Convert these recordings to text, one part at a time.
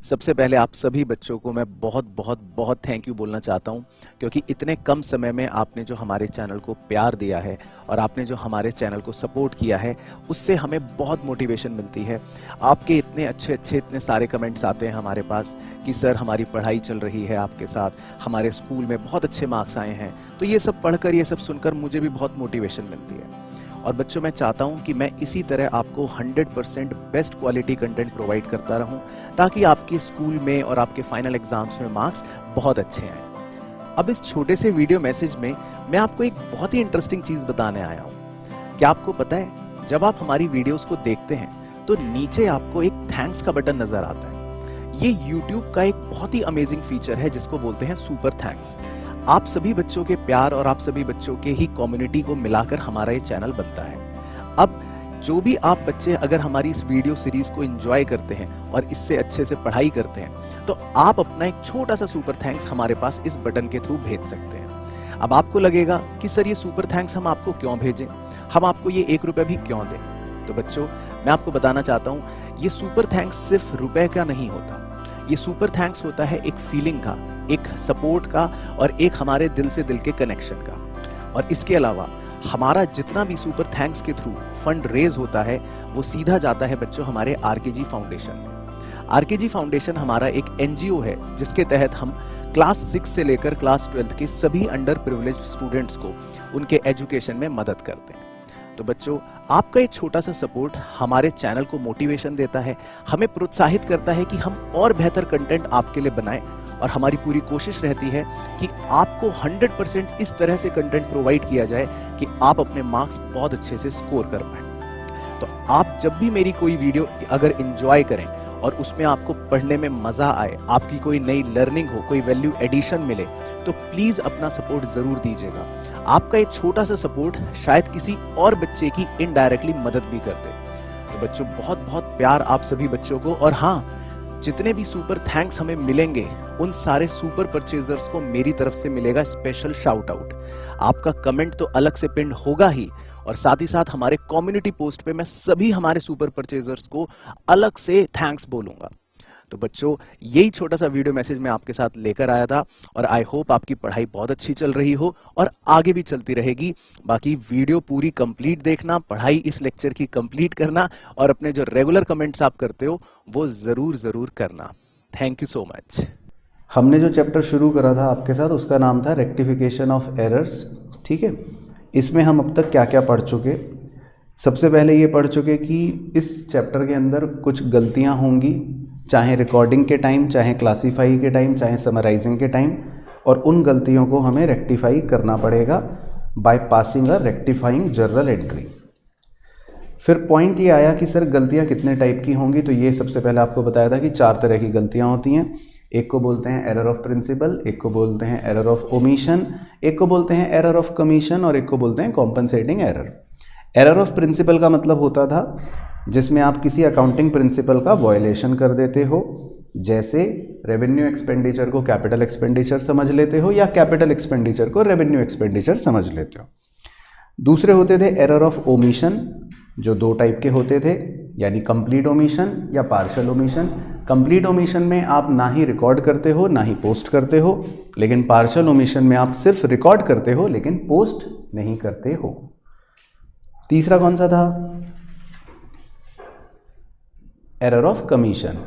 सबसे पहले आप सभी बच्चों को मैं बहुत बहुत बहुत थैंक यू बोलना चाहता हूं, क्योंकि इतने कम समय में आपने जो हमारे चैनल को प्यार दिया है और आपने जो हमारे चैनल को सपोर्ट किया है, उससे हमें बहुत मोटिवेशन मिलती है। आपके इतने अच्छे इतने सारे कमेंट्स आते हैं हमारे पास कि सर हमारी पढ़ाई चल रही है आपके साथ, हमारे स्कूल में बहुत अच्छे मार्क्स आए हैं। तो ये सब पढ़कर, ये सब सुनकर मुझे भी बहुत मोटिवेशन मिलती है। और बच्चों, मैं चाहता हूं कि मैं इसी तरह आपको 100% बेस्ट क्वालिटी कंटेंट प्रोवाइड करता रहूं, ताकि आपके स्कूल में और आपके फाइनल एग्जाम्स में मार्क्स बहुत अच्छे आए। अब इस छोटे से वीडियो मैसेज में मैं आपको एक बहुत ही इंटरेस्टिंग चीज बताने आया हूं। क्या आपको पता है, जब आप हमारी वीडियोस को देखते हैं तो नीचे आपको एक थैंक्स का बटन नजर आता है। ये YouTube का एक बहुत ही अमेजिंग फीचर है जिसको बोलते हैं सुपर थैंक्स। आप सभी बच्चों के प्यार और आप सभी बच्चों के ही कम्युनिटी को मिलाकर हमारा ये चैनल बनता है। अब जो भी आप बच्चे अगर हमारी इस वीडियो सीरीज को एंजॉय करते हैं और इससे अच्छे से पढ़ाई करते हैं, तो आप अपना एक छोटा सा सुपर थैंक्स हमारे पास इस बटन के थ्रू भेज सकते हैं। अब आपको लगेगा कि सर ये सुपर थैंक्स हम आपको क्यों भेजें, हम आपको ये 1 रुपया भी क्यों दें। तो बच्चों, मैं आपको बताना चाहता हूँ, ये सुपर थैंक्स सिर्फ रुपए का नहीं होता। ये सुपर थैंक्स होता है एक फीलिंग का, एक सपोर्ट का और एक हमारे दिल से दिल के कनेक्शन का। और इसके अलावा हमारा जितना भी सुपर थैंक्स के थ्रू फंड रेज होता है, वो सीधा जाता है बच्चों हमारे आरकेजी फाउंडेशन में। आरकेजी फाउंडेशन हमारा एक एनजीओ है जिसके तहत हम क्लास 6 से लेकर क्लास 12 के सभी अंडर प्रिविलेज्ड स्टूडेंट्स को उनके एजुकेशन में मदद करते हैं। तो बच्चों, आपका एक छोटा सा सपोर्ट हमारे चैनल को मोटिवेशन देता है, हमें प्रोत्साहित करता है कि हम और बेहतर कंटेंट आपके लिए बनाएं। और हमारी पूरी कोशिश रहती है कि आपको 100% इस तरह से कंटेंट प्रोवाइड किया जाए कि आप अपने मार्क्स बहुत अच्छे से स्कोर कर पाएं। तो आप जब भी मेरी कोई वीडियो अगर एंजॉय करें और उसमें आपको पढ़ने में मजा आए, आपकी कोई नई लर्निंग हो, कोई वैल्यू एडिशन मिले, तो प्लीज अपना सपोर्ट जरूर दीजिएगा। आपका एक छोटा सा सपोर्ट शायद किसी और बच्चे की इनडायरेक्टली मदद भी कर दे। तो बच्चों, बहुत बहुत प्यार आप सभी बच्चों को। और हाँ, जितने भी सुपर थैंक्स हमें मिलेंगे, उन सारे सुपर परचेजर्स को मेरी तरफ से मिलेगा स्पेशल शाउट आउट। आपका कमेंट तो अलग से पिन होगा ही, और साथ ही साथ हमारे कम्युनिटी पोस्ट पे मैं सभी हमारे सुपर परचेजर्स को अलग से थैंक्स बोलूंगा। तो बच्चों, यही छोटा सा वीडियो मैसेज मैं आपके साथ लेकर आया था, और आई होप आपकी पढ़ाई बहुत अच्छी चल रही हो और आगे भी चलती रहेगी। बाकी वीडियो पूरी कंप्लीट देखना, पढ़ाई इस लेक्चर की कंप्लीट करना, और अपने जो रेगुलर कमेंट्स आप करते हो वो जरूर करना। Thank you so much. हमने जो चैप्टर शुरू करा था आपके साथ, उसका नाम था रेक्टिफिकेशन ऑफ एरर्स। ठीक है, इसमें हम अब तक क्या क्या पढ़ चुके। सबसे पहले ये पढ़ चुके कि इस चैप्टर के अंदर कुछ गलतियां होंगी, चाहे रिकॉर्डिंग के टाइम, चाहे क्लासीफाई के टाइम, चाहे समराइजिंग के टाइम, और उन गलतियों को हमें रेक्टिफाई करना पड़ेगा by passing a rectifying journal entry. फिर पॉइंट ये आया कि सर गलतियां कितने टाइप की होंगी। तो ये सबसे पहले आपको बताया था कि 4 तरह की गलतियां होती हैं। एक को बोलते हैं एरर ऑफ प्रिंसिपल, एक को बोलते हैं एरर ऑफ ओमिशन, एक को बोलते हैं एरर ऑफ कमीशन, और एक को बोलते हैं compensating error. Error of principle का मतलब होता था जिसमें आप किसी अकाउंटिंग प्रिंसिपल का वायलेशन कर देते हो, जैसे रेवेन्यू एक्सपेंडिचर को कैपिटल एक्सपेंडिचर समझ लेते हो, या कैपिटल एक्सपेंडिचर को रेवेन्यू एक्सपेंडिचर समझ लेते हो। दूसरे होते थे एरर ऑफ ओमिशन, जो 2 टाइप के होते थे, यानी कंप्लीट ओमिशन या पार्शियल ओमिशन। कंप्लीट ओमिशन में आप ना ही रिकॉर्ड करते हो ना ही पोस्ट करते हो, लेकिन पार्शियल ओमिशन में आप सिर्फ रिकॉर्ड करते हो लेकिन पोस्ट नहीं करते हो। तीसरा कौन सा था? Error of commission.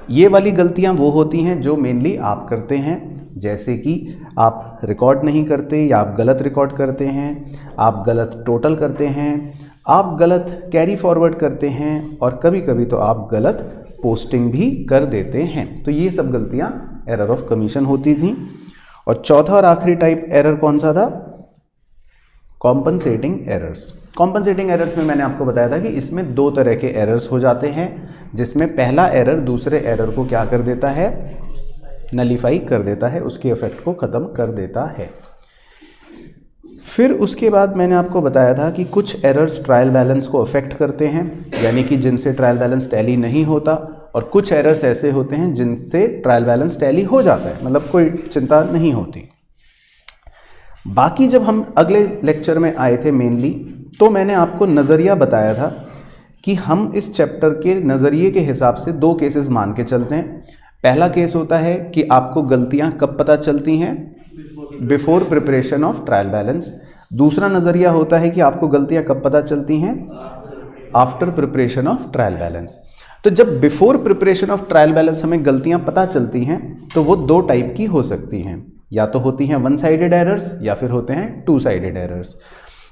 ये वाली गलतियां वो होती हैं जो मेनली आप करते हैं, जैसे कि आप रिकॉर्ड नहीं करते, या आप गलत रिकॉर्ड करते हैं, आप गलत टोटल करते हैं, आप गलत कैरी फॉरवर्ड करते हैं, और कभी कभी तो आप गलत पोस्टिंग भी कर देते हैं। तो ये सब गलतियां एरर ऑफ कमीशन होती थी। और चौथा और आखिरी टाइप एरर कौन सा था? Compensating errors. कॉम्पनसेटिंग एरर्स में मैंने आपको बताया था कि इसमें 2 तरह के एरर्स हो जाते हैं, जिसमें पहला एरर दूसरे एरर को क्या कर देता है? नलीफाई कर देता है, उसके इफेक्ट को ख़त्म कर देता है। फिर उसके बाद मैंने आपको बताया था कि कुछ एरर्स ट्रायल बैलेंस को अफेक्ट करते हैं, यानी कि जिनसे ट्रायल बैलेंस टैली नहीं होता, और कुछ एरर्स ऐसे होते हैं जिनसे ट्रायल बैलेंस टैली हो जाता है, मतलब कोई चिंता नहीं होती। बाकी जब हम अगले लेक्चर में आए थे मेनली, तो मैंने आपको नज़रिया बताया था कि हम इस चैप्टर के नज़रिए के हिसाब से 2 केसेस मान के चलते हैं। पहला केस होता है कि आपको गलतियां कब पता चलती हैं, before preparation of trial balance. दूसरा नज़रिया होता है कि आपको गलतियां कब पता चलती हैं, after preparation of trial balance. तो जब before preparation of trial balance हमें गलतियां पता चलती हैं तो वो दो टाइप की हो सकती हैं, या तो होती हैं वन साइडेड एरर्स या फिर होते हैं टू साइडेड एरर्स।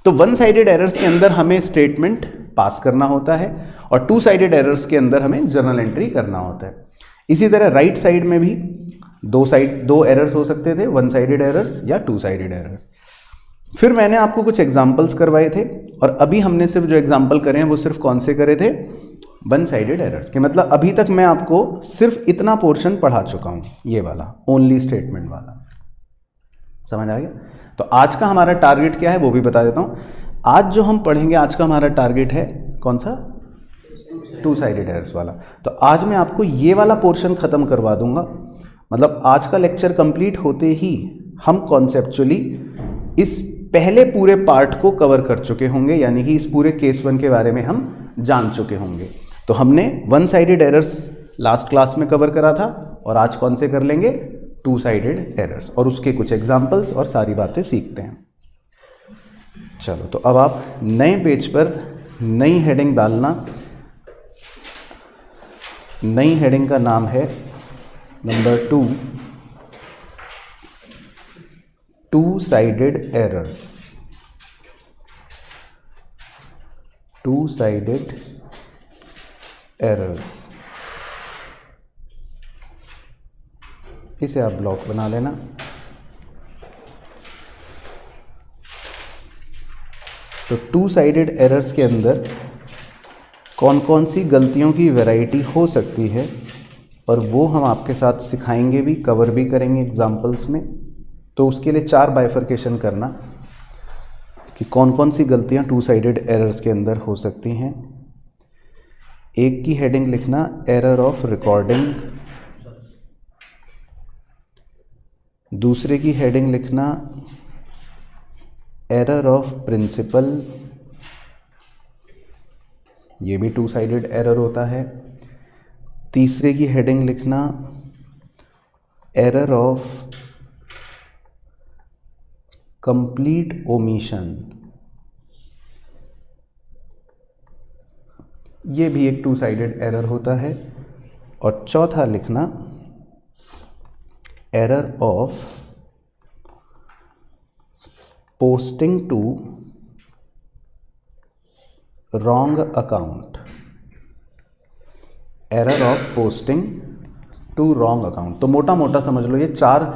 तो वन साइडेड एरर्स के अंदर हमें स्टेटमेंट पास करना होता है और टू साइडेड एरर्स के अंदर हमें जर्नल एंट्री करना होता है। इसी तरह राइट साइड में भी दो एरर्स हो सकते थे, वन साइडेड एरर्स या टू साइडेड एरर्स। फिर मैंने आपको कुछ एग्जाम्पल्स करवाए थे और अभी हमने सिर्फ जो एग्जाम्पल करे हैं वो सिर्फ कौन से करे थे, वन साइडेड एरर्स के। मतलब अभी तक मैं आपको सिर्फ इतना पोर्शन पढ़ा चुका हूं, ये वाला ओनली स्टेटमेंट वाला। समझ आ गया? तो आज का हमारा टारगेट क्या है वो भी बता देता हूं। आज जो हम पढ़ेंगे, आज का हमारा टारगेट है कौन सा, टू साइडेड एरर्स वाला। तो आज मैं आपको ये वाला पोर्शन खत्म करवा दूंगा। मतलब आज का लेक्चर कंप्लीट होते ही हम कॉन्सेप्चुअली इस पहले पूरे पार्ट को कवर कर चुके होंगे, यानी कि इस पूरे केस 1 के बारे में हम जान चुके होंगे। तो हमने one sided errors last class में कवर करा था और आज कौन से कर लेंगे, टू साइडेड एरर्स, और उसके कुछ एग्जाम्पल्स और सारी बातें सीखते हैं। चलो, तो अब आप नए पेज पर नई हेडिंग डालना। नई हेडिंग का नाम है number 2, two sided errors. Two sided errors, इसे आप ब्लॉक बना लेना। तो टू साइडेड एरर्स के अंदर कौन कौन सी गलतियों की वैरायटी हो सकती है और वो हम आपके साथ सिखाएंगे भी, कवर भी करेंगे एग्जाम्पल्स में। तो उसके लिए 4 बाइफर्केशन करना कि कौन कौन सी गलतियां टू साइडेड एरर्स के अंदर हो सकती हैं। एक की हेडिंग लिखना एरर ऑफ रिकॉर्डिंग, दूसरे की हेडिंग लिखना एरर ऑफ प्रिंसिपल, ये भी टू साइडेड एरर होता है। तीसरे की हेडिंग लिखना एरर ऑफ कंप्लीट ओमिशन, ये भी एक टू साइडेड एरर होता है। और चौथा लिखना error of posting to wrong account, error of posting to wrong account. तो मोटा मोटा समझ लो ये 4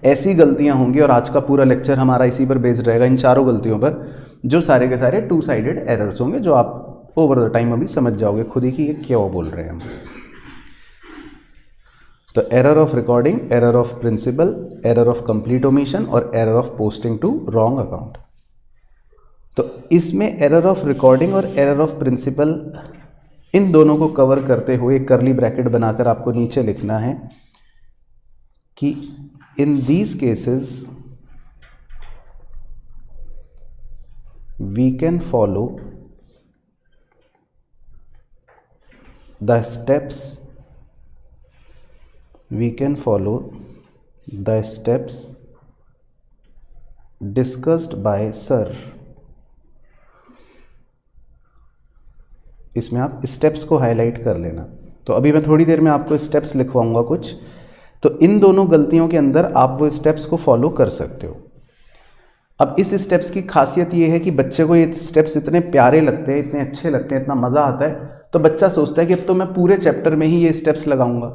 ऐसी गलतियां होंगी और आज का पूरा लेक्चर हमारा इसी पर बेस्ड रहेगा, इन चारों गलतियों पर, जो सारे के सारे टू साइडेड एरर्स होंगे, जो आप ओवर द टाइम अभी समझ जाओगे खुद ही कि ये क्यों बोल रहे हैं हम। तो error of recording, error of principle, error of complete omission और error of posting to wrong account. तो इसमें एरर ऑफ रिकॉर्डिंग और एरर ऑफ प्रिंसिपल, इन दोनों को कवर करते हुए एक कर्ली ब्रैकेट बनाकर आपको नीचे लिखना है कि in these cases we can follow the steps, we can follow the steps discussed by sir। इसमें आप स्टेप्स को हाईलाइट कर लेना। तो अभी मैं थोड़ी देर में आपको स्टेप्स लिखवाऊंगा कुछ, तो इन दोनों गलतियों के अंदर आप वो स्टेप्स को फॉलो कर सकते हो। अब इस स्टेप्स की खासियत ये है कि बच्चे को ये स्टेप्स इतने प्यारे लगते हैं, इतने अच्छे लगते हैं, इतना मज़ा आता है, तो बच्चा सोचता है कि अब तो मैं पूरे चैप्टर में ही ये स्टेप्स लगाऊंगा।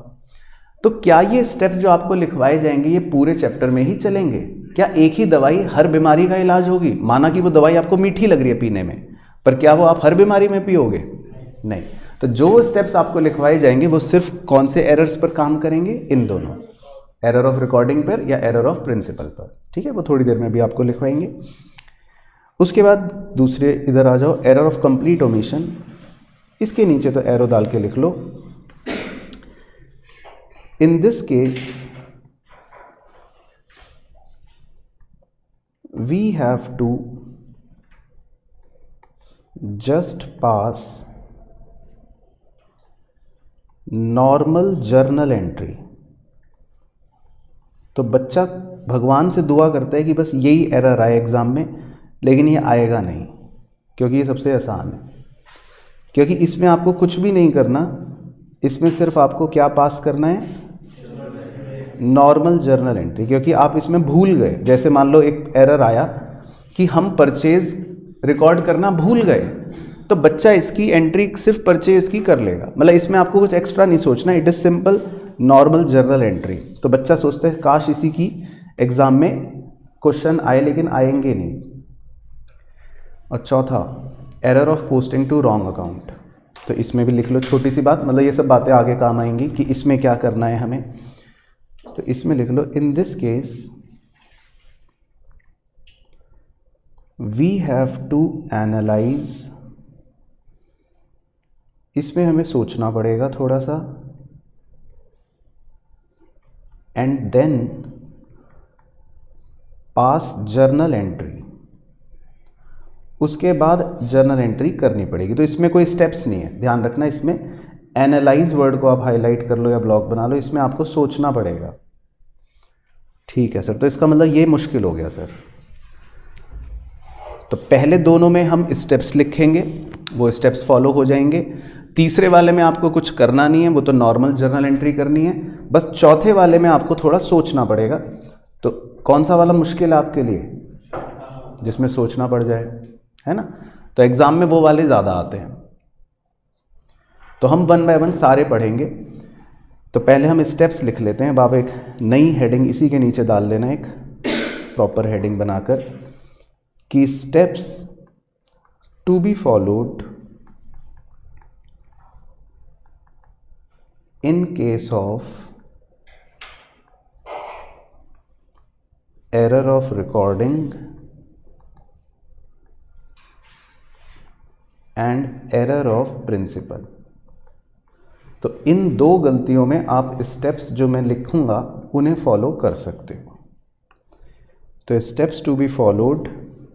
तो क्या ये स्टेप्स जो आपको लिखवाए जाएंगे ये पूरे चैप्टर में ही चलेंगे? क्या एक ही दवाई हर बीमारी का इलाज होगी? माना कि वो दवाई आपको मीठी लग रही है पीने में, पर क्या वो आप हर बीमारी में पियोगे? नहीं। तो जो स्टेप्स आपको लिखवाए जाएंगे वो सिर्फ कौन से एरर्स पर काम करेंगे? इन दोनों, एरर ऑफ रिकॉर्डिंग पर या एरर ऑफ प्रिंसिपल पर। ठीक है, वो थोड़ी देर में भी आपको लिखवाएंगे। उसके बाद दूसरे इधर आ जाओ, एरर ऑफ कंप्लीट ओमिशन। इसके नीचे तो एरो डाल के लिख लो। In this case, we have to just pass normal journal entry। तो बच्चा भगवान से दुआ करता है कि बस यही एरर आए एग्ज़ाम में, लेकिन ये आएगा नहीं, क्योंकि ये सबसे आसान है। क्योंकि इसमें आपको कुछ भी नहीं करना, इसमें सिर्फ आपको क्या पास करना है, नॉर्मल जर्नल एंट्री। क्योंकि आप इसमें भूल गए, जैसे मान लो एक एरर आया कि हम परचेज रिकॉर्ड करना भूल गए, तो बच्चा इसकी एंट्री सिर्फ परचेज की कर लेगा, मतलब इसमें आपको कुछ एक्स्ट्रा नहीं सोचना, it is simple normal journal entry. तो बच्चा सोचता है काश इसी की एग्ज़ाम में क्वेश्चन आए, लेकिन आएंगे नहीं। और चौथा, error of posting to wrong account. तो इसमें भी लिख लो छोटी सी बात, मतलब ये सब बातें आगे काम आएंगी कि इसमें क्या करना है हमें। तो इसमें लिख लो, in this case we have to analyse. इसमें हमें सोचना पड़ेगा थोड़ा सा, and then pass journal entry. उसके बाद जर्नल एंट्री करनी पड़ेगी। तो इसमें कोई स्टेप्स नहीं है, ध्यान रखना। इसमें एनालाइज वर्ड को आप हाईलाइट कर लो या ब्लॉक बना लो, इसमें आपको सोचना पड़ेगा। ठीक है सर, तो इसका मतलब ये मुश्किल हो गया सर। तो पहले दोनों में हम स्टेप्स लिखेंगे, वो स्टेप्स फॉलो हो जाएंगे। तीसरे वाले में आपको कुछ करना नहीं है, वो तो नॉर्मल जर्नल एंट्री करनी है। बस चौथे वाले में आपको थोड़ा सोचना पड़ेगा। तो कौन सा वाला मुश्किल है आपके लिए, जिसमें सोचना पड़ जाए, है ना? तो एग्ज़ाम में वो वाले ज़्यादा आते हैं। तो हम 1 बाय 1 सारे पढ़ेंगे। तो पहले हम स्टेप्स लिख लेते हैं। बाबा एक नई हेडिंग इसी के नीचे डाल लेना, एक प्रॉपर हेडिंग बनाकर, कि steps to be followed in case of error of recording and error of principal। तो इन दो गलतियों में आप स्टेप्स जो मैं लिखूंगा उन्हें फॉलो कर सकते हो। तो steps to be followed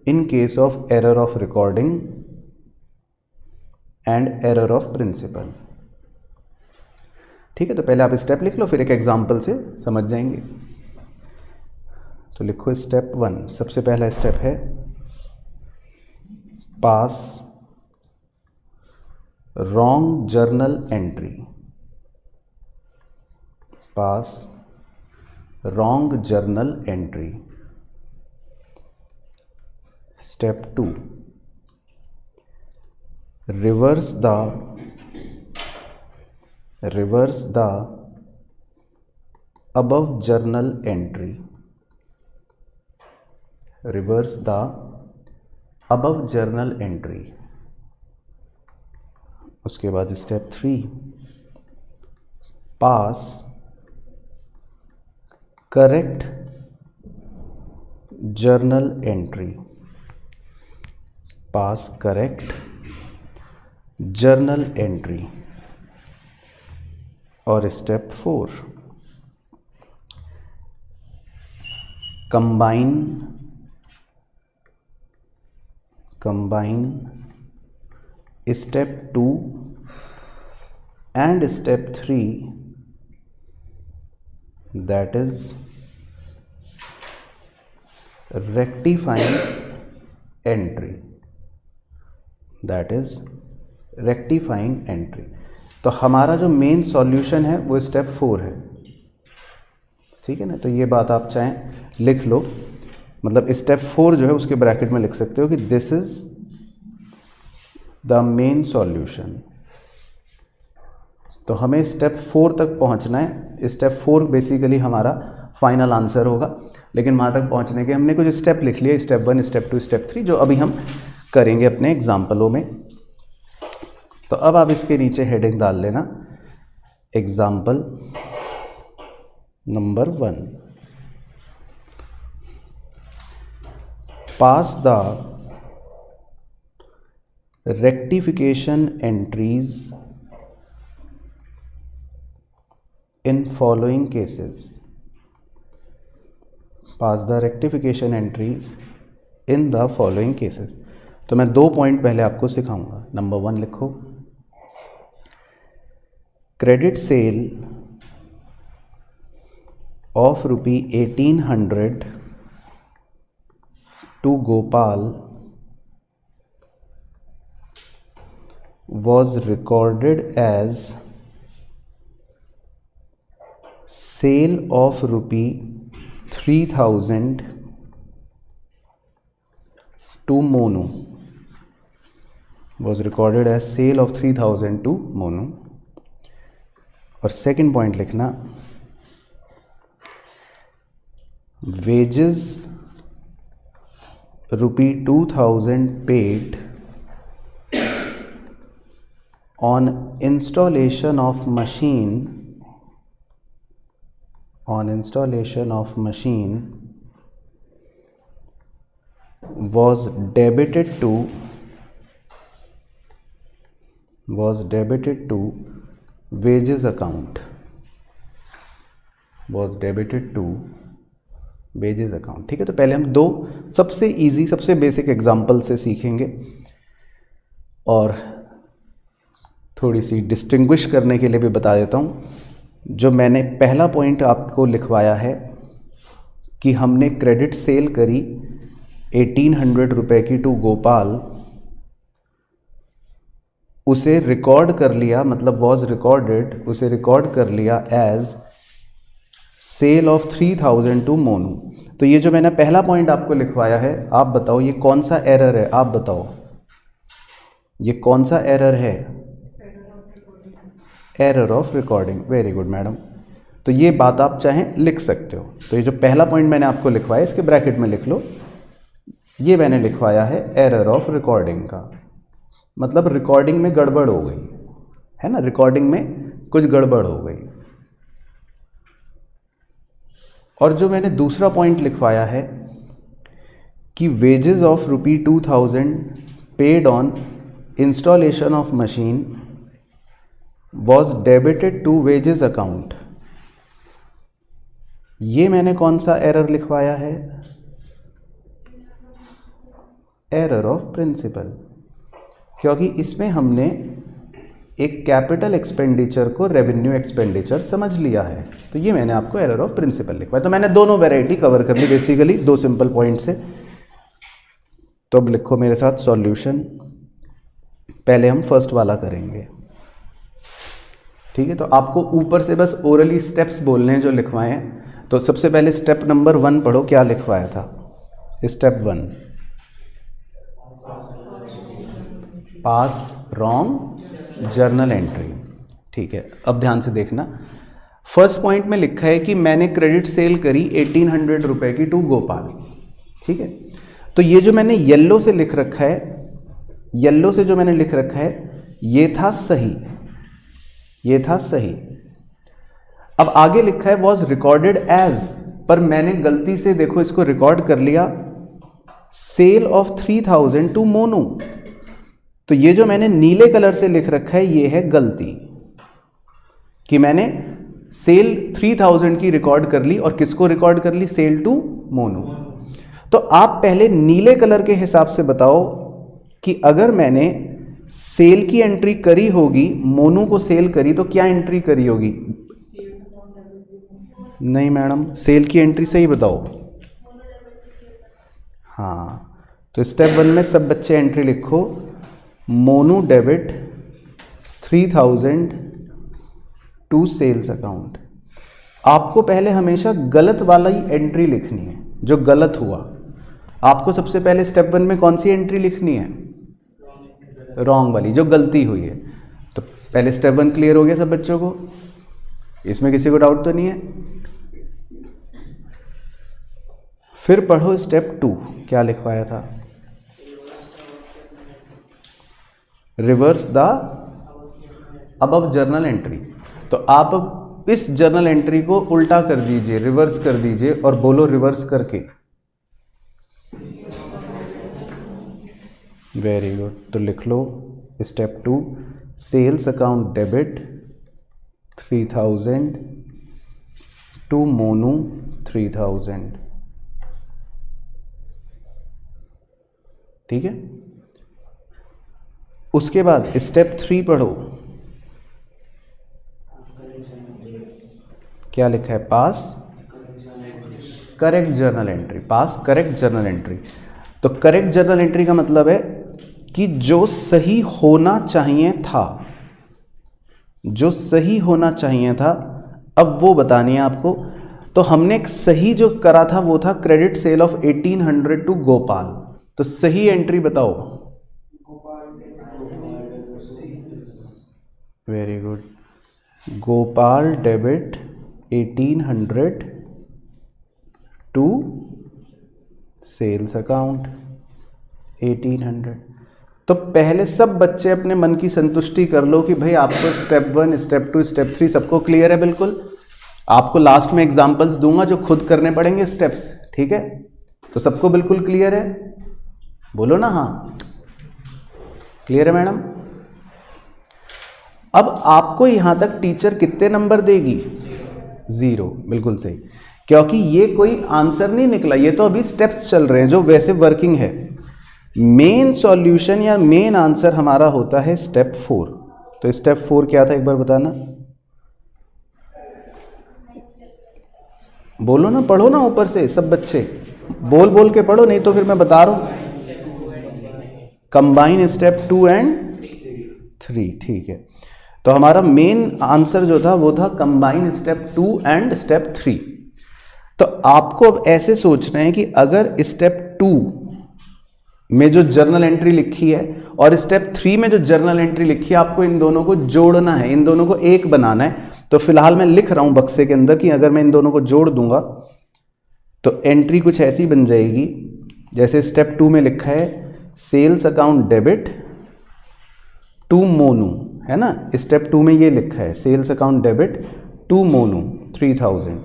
in case of error of recording and error of principle. ठीक है, तो पहले आप स्टेप लिख लो, फिर एक एग्जाम्पल से समझ जाएंगे। तो लिखो स्टेप 1। सबसे पहला स्टेप है pass wrong journal entry. Pass wrong journal entry. Step 2, reverse the above journal entry। reverse the above journal entry। उसके बाद स्टेप 3, पास करेक्ट जर्नल एंट्री। पास करेक्ट जर्नल एंट्री। और step 4, combine step 2 and step 3, that is rectifying entry. That is rectifying entry. तो हमारा जो main solution है वो step 4 है। ठीक है ना? तो ये बात आप चाहें लिख लो, मतलब स्टेप 4 जो है उसके ब्रैकेट में लिख सकते हो कि this is the main solution. तो हमें स्टेप 4 तक पहुंचना है। स्टेप 4 बेसिकली हमारा फाइनल आंसर होगा, लेकिन वहाँ तक पहुंचने के हमने कुछ स्टेप लिख लिए, स्टेप 1, स्टेप 2, स्टेप 3, जो अभी हम करेंगे अपने एग्जाम्पलों में। तो अब आप इसके नीचे हेडिंग डाल लेना, example number 1। Pass the rectification entries in following cases. Pass the rectification entries in the following cases. तो मैं 2 पॉइंट पहले आपको सिखाऊंगा। नंबर 1 लिखो, credit sale of rupee 1800 to Gopal was recorded as sale of rupee 3000 to Monu. Was recorded as sale of 3000 to Monu. और second point लिखना, wages rupee 2000 paid on installation of machine was debited to wages account. ठीक है, तो पहले हम दो सबसे easy सबसे बेसिक एग्जांपल से सीखेंगे और थोड़ी सी डिस्टिंग्विश करने के लिए भी बता देता हूँ। जो मैंने पहला पॉइंट आपको लिखवाया है कि हमने क्रेडिट सेल करी 1800 रुपये की टू गोपाल, उसे रिकॉर्ड कर लिया, मतलब वॉज रिकॉर्डेड, उसे रिकॉर्ड कर लिया as sale of 3000 to Monu. तो ये जो मैंने पहला पॉइंट आपको लिखवाया है, आप बताओ ये कौन सा एरर है, आप बताओ ये कौन सा एरर है? Error of recording. Very good madam. तो ये बात आप चाहें लिख सकते हो। तो ये जो पहला पॉइंट मैंने आपको लिखवाया इसके ब्रैकेट में लिख लो, ये मैंने लिखवाया है एरर ऑफ रिकॉर्डिंग का, मतलब रिकॉर्डिंग में गड़बड़ हो गई है ना, रिकॉर्डिंग में कुछ गड़बड़ हो गई। और जो मैंने दूसरा पॉइंट लिखवाया है कि wages of rupee 2000 paid on installation of machine was debited to wages account, ये मैंने कौन सा एरर लिखवाया है? एरर ऑफ प्रिंसिपल, क्योंकि इसमें हमने एक कैपिटल एक्सपेंडिचर को रेवेन्यू एक्सपेंडिचर समझ लिया है। तो ये मैंने आपको एरर ऑफ प्रिंसिपल लिखवाया। तो मैंने दोनों वैरायटी कवर कर ली बेसिकली दो सिंपल पॉइंट से। तो अब लिखो मेरे साथ सॉल्यूशन। पहले हम फर्स्ट वाला करेंगे, ठीक है। तो आपको ऊपर से बस ओरली स्टेप्स बोलने हैं जो लिखवाए हैं। तो सबसे पहले स्टेप नंबर 1 पढ़ो, क्या लिखवाया था? स्टेप 1, पास रॉन्ग जर्नल एंट्री, ठीक है। अब ध्यान से देखना, फर्स्ट पॉइंट में लिखा है कि मैंने क्रेडिट सेल करी 1800 रुपये की टू गोपाल, ठीक है। तो ये जो मैंने येलो से लिख रखा है, येलो से जो मैंने लिख रखा है ये था सही, ये था सही। अब आगे लिखा है वॉज रिकॉर्डेड एज, पर मैंने गलती से देखो इसको रिकॉर्ड कर लिया सेल ऑफ 3000 टू मोनू। तो ये जो मैंने नीले कलर से लिख रखा है ये है गलती, कि मैंने सेल 3000 की रिकॉर्ड कर ली और किसको रिकॉर्ड कर ली? Cell to Monu. तो आप पहले नीले कलर के हिसाब से बताओ कि अगर मैंने सेल की एंट्री करी होगी, मोनू को सेल करी, तो क्या एंट्री करी होगी? नहीं मैडम, सेल की एंट्री सही बताओ। हाँ, तो स्टेप 1 में सब बच्चे एंट्री लिखो, Monu debit 3000 to sales account. आपको पहले हमेशा गलत वाला ही एंट्री लिखनी है, जो गलत हुआ। आपको सबसे पहले स्टेप 1 में कौन सी एंट्री लिखनी है? रॉन्ग वाली, जो गलती हुई है। तो पहले स्टेप 1 क्लियर हो गया सब बच्चों को, इसमें किसी को डाउट तो नहीं है? फिर पढ़ो स्टेप 2, क्या लिखवाया था? Reverse the above journal entry. तो आप अब इस जर्नल एंट्री को उल्टा कर दीजिए, रिवर्स कर दीजिए और बोलो रिवर्स करके। Very good. तो लिख लो step 2, sales account debit 3000 to Monu 3000, ठीक है। उसके बाद स्टेप 3 पढ़ो, क्या लिखा है? पास करेक्ट जर्नल एंट्री, पास करेक्ट जर्नल एंट्री। तो करेक्ट जर्नल एंट्री का मतलब है कि जो सही होना चाहिए था, जो सही होना चाहिए था, अब वो बतानी है आपको। तो हमने एक सही जो करा था वो था credit sale of 1800 to Gopal. तो सही एंट्री बताओ। Very good. Gopal debit 1800 to sales account 1800। तो पहले सब बच्चे अपने मन की संतुष्टि कर लो कि भाई आपको स्टेप 1, स्टेप 2, स्टेप 3 सबको क्लियर है। बिल्कुल आपको लास्ट में एग्जांपल्स दूंगा जो खुद करने पड़ेंगे स्टेप्स, ठीक है। तो सबको बिल्कुल क्लियर है, बोलो ना हाँ क्लियर है मैडम। अब आपको यहां तक टीचर कितने नंबर देगी? 0, बिल्कुल सही, क्योंकि ये कोई आंसर नहीं निकला, ये तो अभी स्टेप्स चल रहे हैं जो वैसे वर्किंग है। मेन सॉल्यूशन या मेन आंसर हमारा होता है स्टेप 4। तो स्टेप 4 क्या था एक बार बताना, बोलो ना, पढ़ो ना ऊपर से सब बच्चे, बोल बोल के पढ़ो, नहीं तो फिर मैं बता रहा हूं। कंबाइन स्टेप 2 एंड 3, ठीक है। तो हमारा मेन आंसर जो था वो था कंबाइन स्टेप 2 एंड स्टेप 3। तो आपको अब ऐसे सोचना है कि अगर स्टेप 2 में जो जर्नल एंट्री लिखी है और स्टेप 3 में जो जर्नल एंट्री लिखी है, आपको इन दोनों को जोड़ना है, इन दोनों को एक बनाना है। तो फिलहाल मैं लिख रहा हूं बक्से के अंदर कि अगर मैं इन दोनों को जोड़ दूंगा तो एंट्री कुछ ऐसी बन जाएगी, जैसे स्टेप 2 में लिखा है sales account debit to Monu, है ना। स्टेप 2 में ये लिखा है sales account debit to Monu 3000,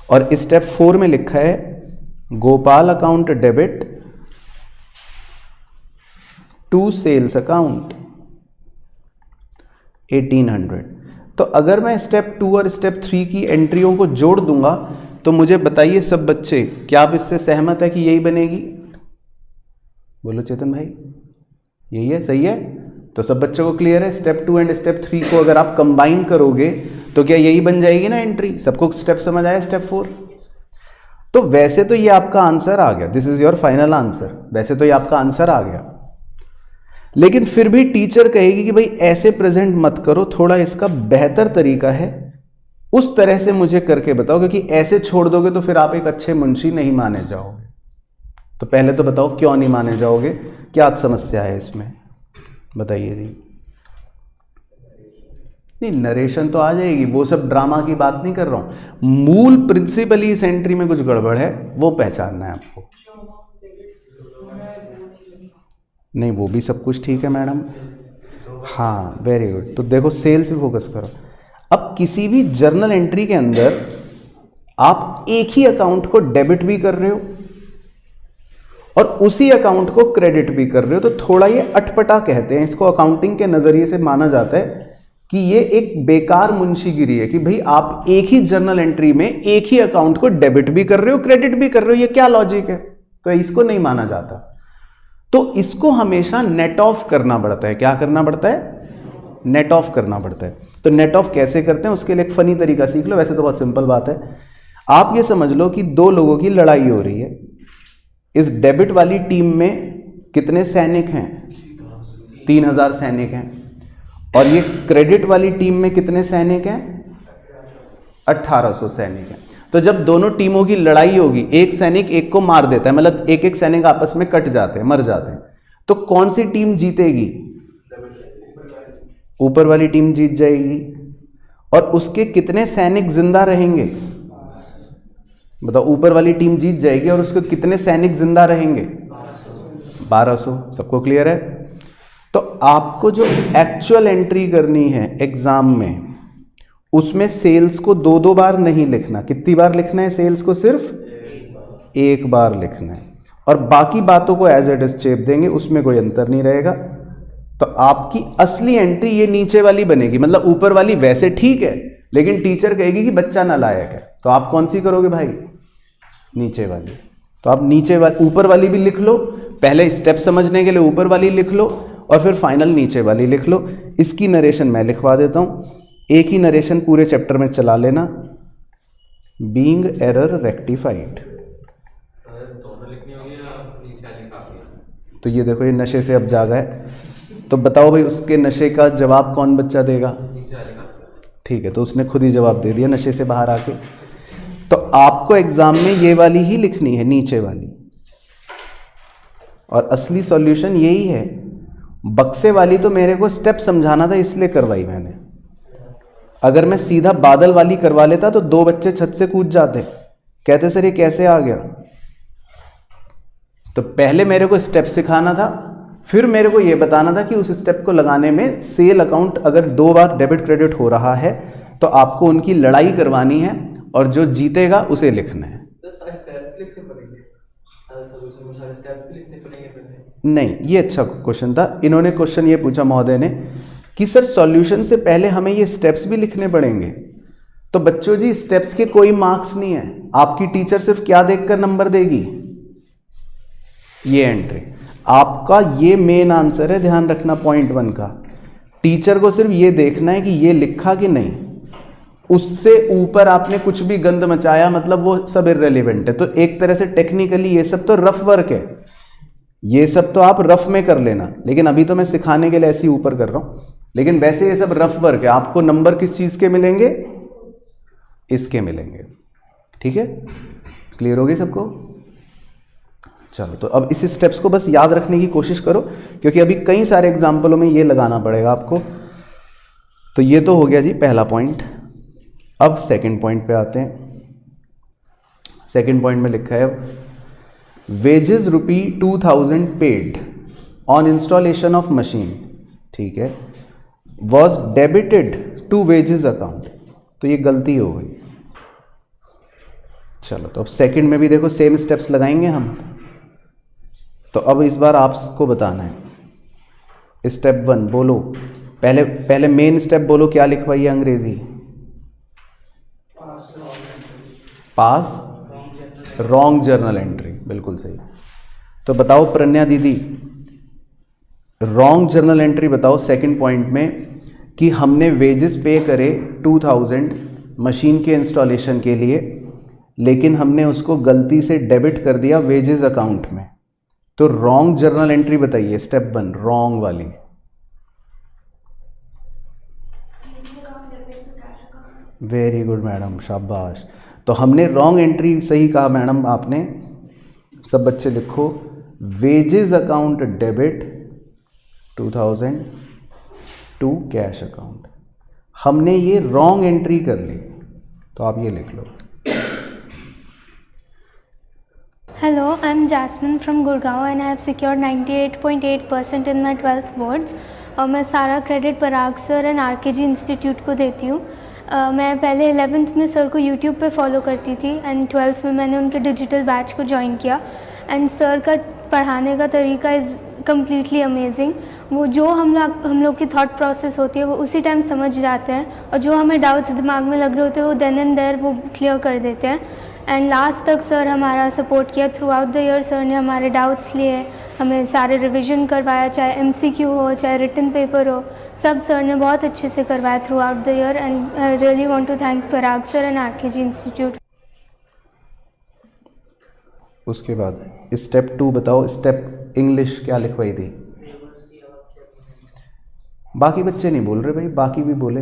और स्टेप 4 में लिखा है Gopal account debit to sales account 1800। तो अगर मैं स्टेप 2 और स्टेप 3 की एंट्रियों को जोड़ दूंगा तो मुझे बताइए सब बच्चे, क्या आप इससे सहमत है कि यही बनेगी? बोलो चेतन भाई, यही है, सही है। तो सब बच्चों को क्लियर है, स्टेप 2 एंड स्टेप 3 को अगर आप कंबाइन करोगे तो क्या यही बन जाएगी ना एंट्री? सबको स्टेप समझ आया स्टेप 4? तो वैसे तो ये आपका आंसर आ गया, this is your final answer, वैसे तो ये आपका आंसर आ गया, लेकिन फिर भी टीचर कहेगी कि भाई ऐसे प्रेजेंट मत करो, थोड़ा इसका बेहतर तरीका है, उस तरह से मुझे करके बताओ, क्योंकि ऐसे छोड़ दोगे तो फिर आप एक अच्छे मुंशी नहीं माने जाओगे। तो पहले तो बताओ क्यों नहीं माने जाओगे, क्या समस्या है इसमें, बताइए जी। नहीं, नरेशन तो आ जाएगी, वो सब ड्रामा की बात नहीं कर रहा हूं, मूल प्रिंसिपली इस एंट्री में कुछ गड़बड़ है वो पहचानना है आपको। नहीं, वो भी सब कुछ ठीक है मैडम, हाँ वेरी गुड। तो देखो सेल्स पे फोकस करो। अब किसी भी जर्नल एंट्री के अंदर आप एक ही अकाउंट को डेबिट भी कर रहे हो और उसी अकाउंट को क्रेडिट भी कर रहे हो, तो थोड़ा ये अटपटा कहते हैं इसको, अकाउंटिंग के नजरिए से माना जाता है कि ये एक बेकार मुंशीगिरी है कि भाई आप एक ही जर्नल एंट्री में एक ही अकाउंट को डेबिट भी कर रहे हो क्रेडिट भी कर रहे हो, ये क्या लॉजिक है? तो इसको नहीं माना जाता। तो इसको हमेशा नेट ऑफ करना पड़ता है। क्या करना पड़ता है? नेट ऑफ करना पड़ता है। तो नेट ऑफ कैसे करते हैं उसके लिए एक फनी तरीका सीख लो, वैसे तो बहुत सिंपल बात है। आप ये समझ लो कि दो लोगों की लड़ाई हो रही है। इस डेबिट वाली टीम में कितने सैनिक हैं? 3000 सैनिक हैं। और ये क्रेडिट वाली टीम में कितने सैनिक हैं? 1800 सैनिक हैं। तो जब दोनों टीमों की लड़ाई होगी, एक सैनिक एक को मार देता है, मतलब एक एक सैनिक आपस में कट जाते हैं, मर जाते हैं, तो कौन सी टीम जीतेगी? ऊपर वाली टीम जीत जाएगी। और उसके कितने सैनिक जिंदा रहेंगे? बताओ, ऊपर वाली टीम जीत जाएगी और उसके कितने सैनिक जिंदा रहेंगे? 1200। सबको क्लियर है? तो आपको जो एक्चुअल एंट्री करनी है एग्जाम में, उसमें सेल्स को दो दो बार नहीं लिखना। कितनी बार लिखना है सेल्स को? सिर्फ एक बार लिखना है, और बाकी बातों को एज इट इज चेप देंगे, उसमें कोई अंतर नहीं रहेगा। तो आपकी असली एंट्री ये नीचे वाली बनेगी। मतलब ऊपर वाली वैसे ठीक है, लेकिन टीचर कहेगी कि बच्चा नालायक है, तो आप कौन सी करोगे भाई? नीचे वाली। तो आप नीचे वाली, ऊपर वाली भी लिख लो, पहले स्टेप समझने के लिए ऊपर वाली लिख लो और फिर फाइनल नीचे वाली लिख लो। इसकी नरेशन मैं लिखवा देता हूं, एक ही नरेशन पूरे चैप्टर में चला लेना। बीइंग एरर रेक्टिफाइड, तो ये देखो ये नशे से अब जागा है, तो बताओ भाई उसके नशे का जवाब कौन बच्चा देगा? ठीक है, तो उसने खुद ही जवाब दे दिया नशे से बाहर आके। तो आपको एग्जाम में ये वाली ही लिखनी है, नीचे वाली, और असली सॉल्यूशन यही है। बक्से वाली तो मेरे को स्टेप समझाना था इसलिए करवाई मैंने। अगर मैं सीधा बादल वाली करवा लेता तो 2 बच्चे छत से कूद जाते, कहते सर ये कैसे आ गया। तो पहले मेरे को स्टेप सिखाना था, फिर मेरे को ये बताना था कि उस स्टेप को लगाने में सेल अकाउंट अगर 2 बार डेबिट क्रेडिट हो रहा है तो आपको उनकी लड़ाई करवानी है और जो जीतेगा उसे लिखना है। नहीं, ये अच्छा क्वेश्चन था। इन्होंने क्वेश्चन ये पूछा महोदय ने कि सर सॉल्यूशन से पहले हमें ये स्टेप्स भी लिखने पड़ेंगे। तो बच्चों जी स्टेप्स के कोई मार्क्स नहीं है, आपकी टीचर सिर्फ क्या देखकर नंबर देगी? ये एंट्री। आपका ये मेन आंसर है, ध्यान रखना पॉइंट 1 का। टीचर को सिर्फ ये देखना है कि ये लिखा कि नहीं, उससे ऊपर आपने कुछ भी गंद मचाया मतलब वो सब इररिलेवेंट है। तो एक तरह से टेक्निकली ये सब तो रफ वर्क है, ये सब तो आप रफ में कर लेना, लेकिन अभी तो मैं सिखाने के लिए ऐसे ही ऊपर कर रहा हूं। लेकिन वैसे ये सब रफ वर्क है। आपको नंबर किस चीज के मिलेंगे? इसके मिलेंगे। ठीक है, क्लियर हो गई सबको? चलो, तो अब इस स्टेप्स को बस याद रखने की कोशिश करो, क्योंकि अभी कई सारे एग्जाम्पलों में ये लगाना पड़ेगा आपको। तो ये तो हो गया जी पहला पॉइंट। अब सेकंड पॉइंट पे आते हैं। सेकंड पॉइंट में लिखा है wages ₹2000 paid on installation of machine, ठीक है, was debited to wages account. तो ये गलती हो गई। चलो, तो अब सेकंड में भी देखो सेम स्टेप्स लगाएंगे हम। तो अब इस बार आपको बताना है। स्टेप 1 बोलो, पहले मेन स्टेप बोलो, क्या लिखवाई है अंग्रेजी? पास रॉन्ग जर्नल एंट्री, बिल्कुल सही। तो बताओ प्रज्ञा दीदी, रॉन्ग जर्नल एंट्री बताओ सेकंड पॉइंट में कि हमने वेजेस पे करे 2000 मशीन के इंस्टॉलेशन के लिए, लेकिन हमने उसको गलती से डेबिट कर दिया वेजेस अकाउंट में। तो रॉन्ग जर्नल एंट्री बताइए, स्टेप 1 रॉन्ग वाली। वेरी गुड मैडम, शाबाश। तो हमने रॉन्ग एंट्री सही कहा मैडम आपने। सब बच्चे लिखो, wages account debit 2000 to cash account. हमने ये रॉन्ग एंट्री कर ली, तो आप ये लिख लो। Hello, I'm Jasmine from Gurgaon and I have secured 98.8% in my 12th boards. और मैं सारा credit Parag sir and RKG institute को देती हूँ। मैं पहले 11th में सर को YouTube पे फॉलो करती थी एंड 12th में मैंने उनके डिजिटल बैच को ज्वाइन किया एंड सर का पढ़ाने का तरीका इज़ कम्प्लीटली अमेजिंग। वो जो हम लोग की थॉट प्रोसेस होती है वो उसी टाइम समझ जाते हैं, और जो हमें डाउट्स दिमाग में लग रहे होते हैं वो देन एंड देयर वो क्लियर कर देते हैं। एंड लास्ट तक सर हमारा सपोर्ट किया through out the year. Sir ने हमारे डाउट्स लिए, हमें सारे रिवीजन करवाया, चाहे MCQ हो चाहे रिटन पेपर हो, सब सर ने बहुत अच्छे से करवाया throughout the year. And I really want to thank Parag sir and RKG institute. उसके बाद स्टेप 2 बताओ, स्टेप इंग्लिश क्या लिखवाई थी? बाकी बच्चे नहीं बोल रहे भाई, बाकी भी बोले।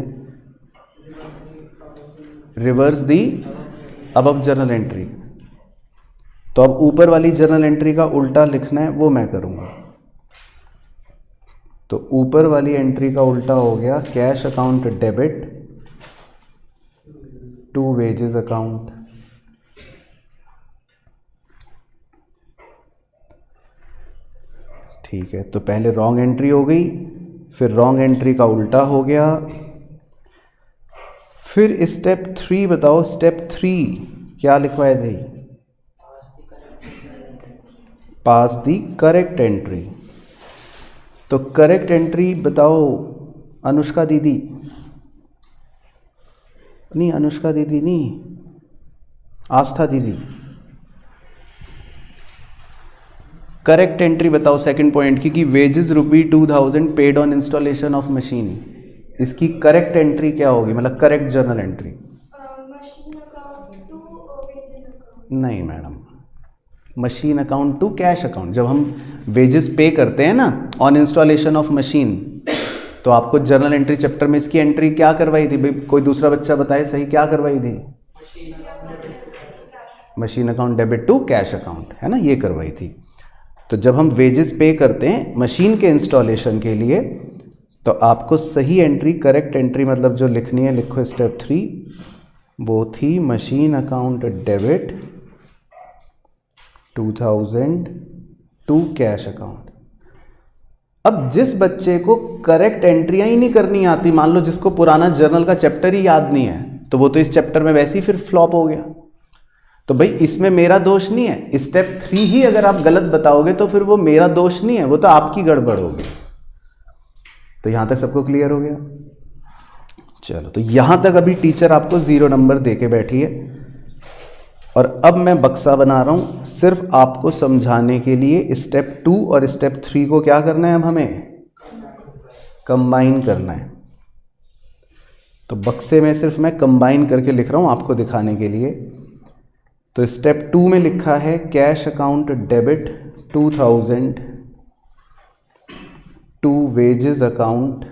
Reverse the above journal entry. तो अब ऊपर वाली जर्नल एंट्री का उल्टा लिखना है, वो मैं करूंगा। तो ऊपर वाली एंट्री का उल्टा हो गया cash account debit to wages account. ठीक है, तो पहले रॉन्ग एंट्री हो गई, फिर रॉन्ग एंट्री का उल्टा हो गया। फिर स्टेप 3 बताओ, स्टेप 3 क्या लिखवाए थे? Pass the correct entry. तो करेक्ट एंट्री बताओ अनुष्का दीदी, नहीं अनुष्का दीदी नहीं, आस्था दीदी, करेक्ट एंट्री बताओ सेकंड पॉइंट की कि wages ₹2000 paid on installation of machine. इसकी करेक्ट एंट्री क्या होगी, मतलब करेक्ट जर्नल एंट्री? नहीं madam, machine account to cash account. जब हम वेजेस पे करते हैं ना ऑन इंस्टॉलेशन ऑफ मशीन, तो आपको जर्नल एंट्री चैप्टर में इसकी एंट्री क्या करवाई थी भाई? कोई दूसरा बच्चा बताए सही, क्या करवाई थी? Machine account debit to cash account, है ना, ये करवाई थी। तो जब हम वेजेस पे करते हैं मशीन के इंस्टॉलेशन के लिए, तो आपको सही एंट्री, करेक्ट एंट्री मतलब जो लिखनी है, लिखो स्टेप 3, वो थी machine account debit 2000 to cash account. अब जिस बच्चे को करेक्ट एंट्रियां ही नहीं करनी आती, मान लो जिसको पुराना जर्नल का चैप्टर ही याद नहीं है, तो वो तो इस चैप्टर में वैसे ही फिर फ्लॉप हो गया। तो भाई इसमें मेरा दोष नहीं है, स्टेप 3 ही अगर आप गलत बताओगे तो फिर वो मेरा दोष नहीं है, वो तो आपकी गड़बड़ होगी। तो यहां तक सबको क्लियर हो गया? चलो, तो यहां तक अभी टीचर आपको 0 नंबर दे के बैठी है, और अब मैं बक्सा बना रहा हूं सिर्फ आपको समझाने के लिए। स्टेप 2 और स्टेप 3 को क्या करना है? अब हमें कंबाइन करना है। तो बक्से में सिर्फ मैं कंबाइन करके लिख रहा हूं आपको दिखाने के लिए। तो स्टेप 2 में लिखा है cash account debit 2000 to wages account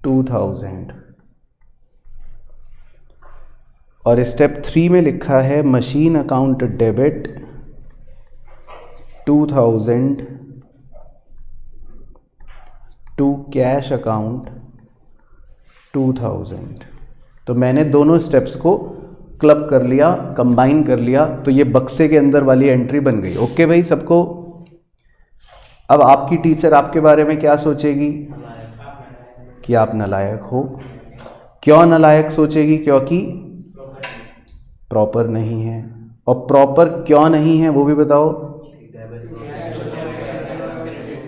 2000, और स्टेप 3 में लिखा है machine account debit 2000 to cash account 2000। तो मैंने दोनों स्टेप्स को क्लब कर लिया, कंबाइन कर लिया, तो ये बक्से के अंदर वाली एंट्री बन गई। ओके भाई सबको? अब आपकी टीचर आपके बारे में क्या सोचेगी? कि आप नालायक हो। क्यों नालायक सोचेगी? क्योंकि प्रॉपर नहीं है। और प्रॉपर क्यों नहीं है वो भी बताओ?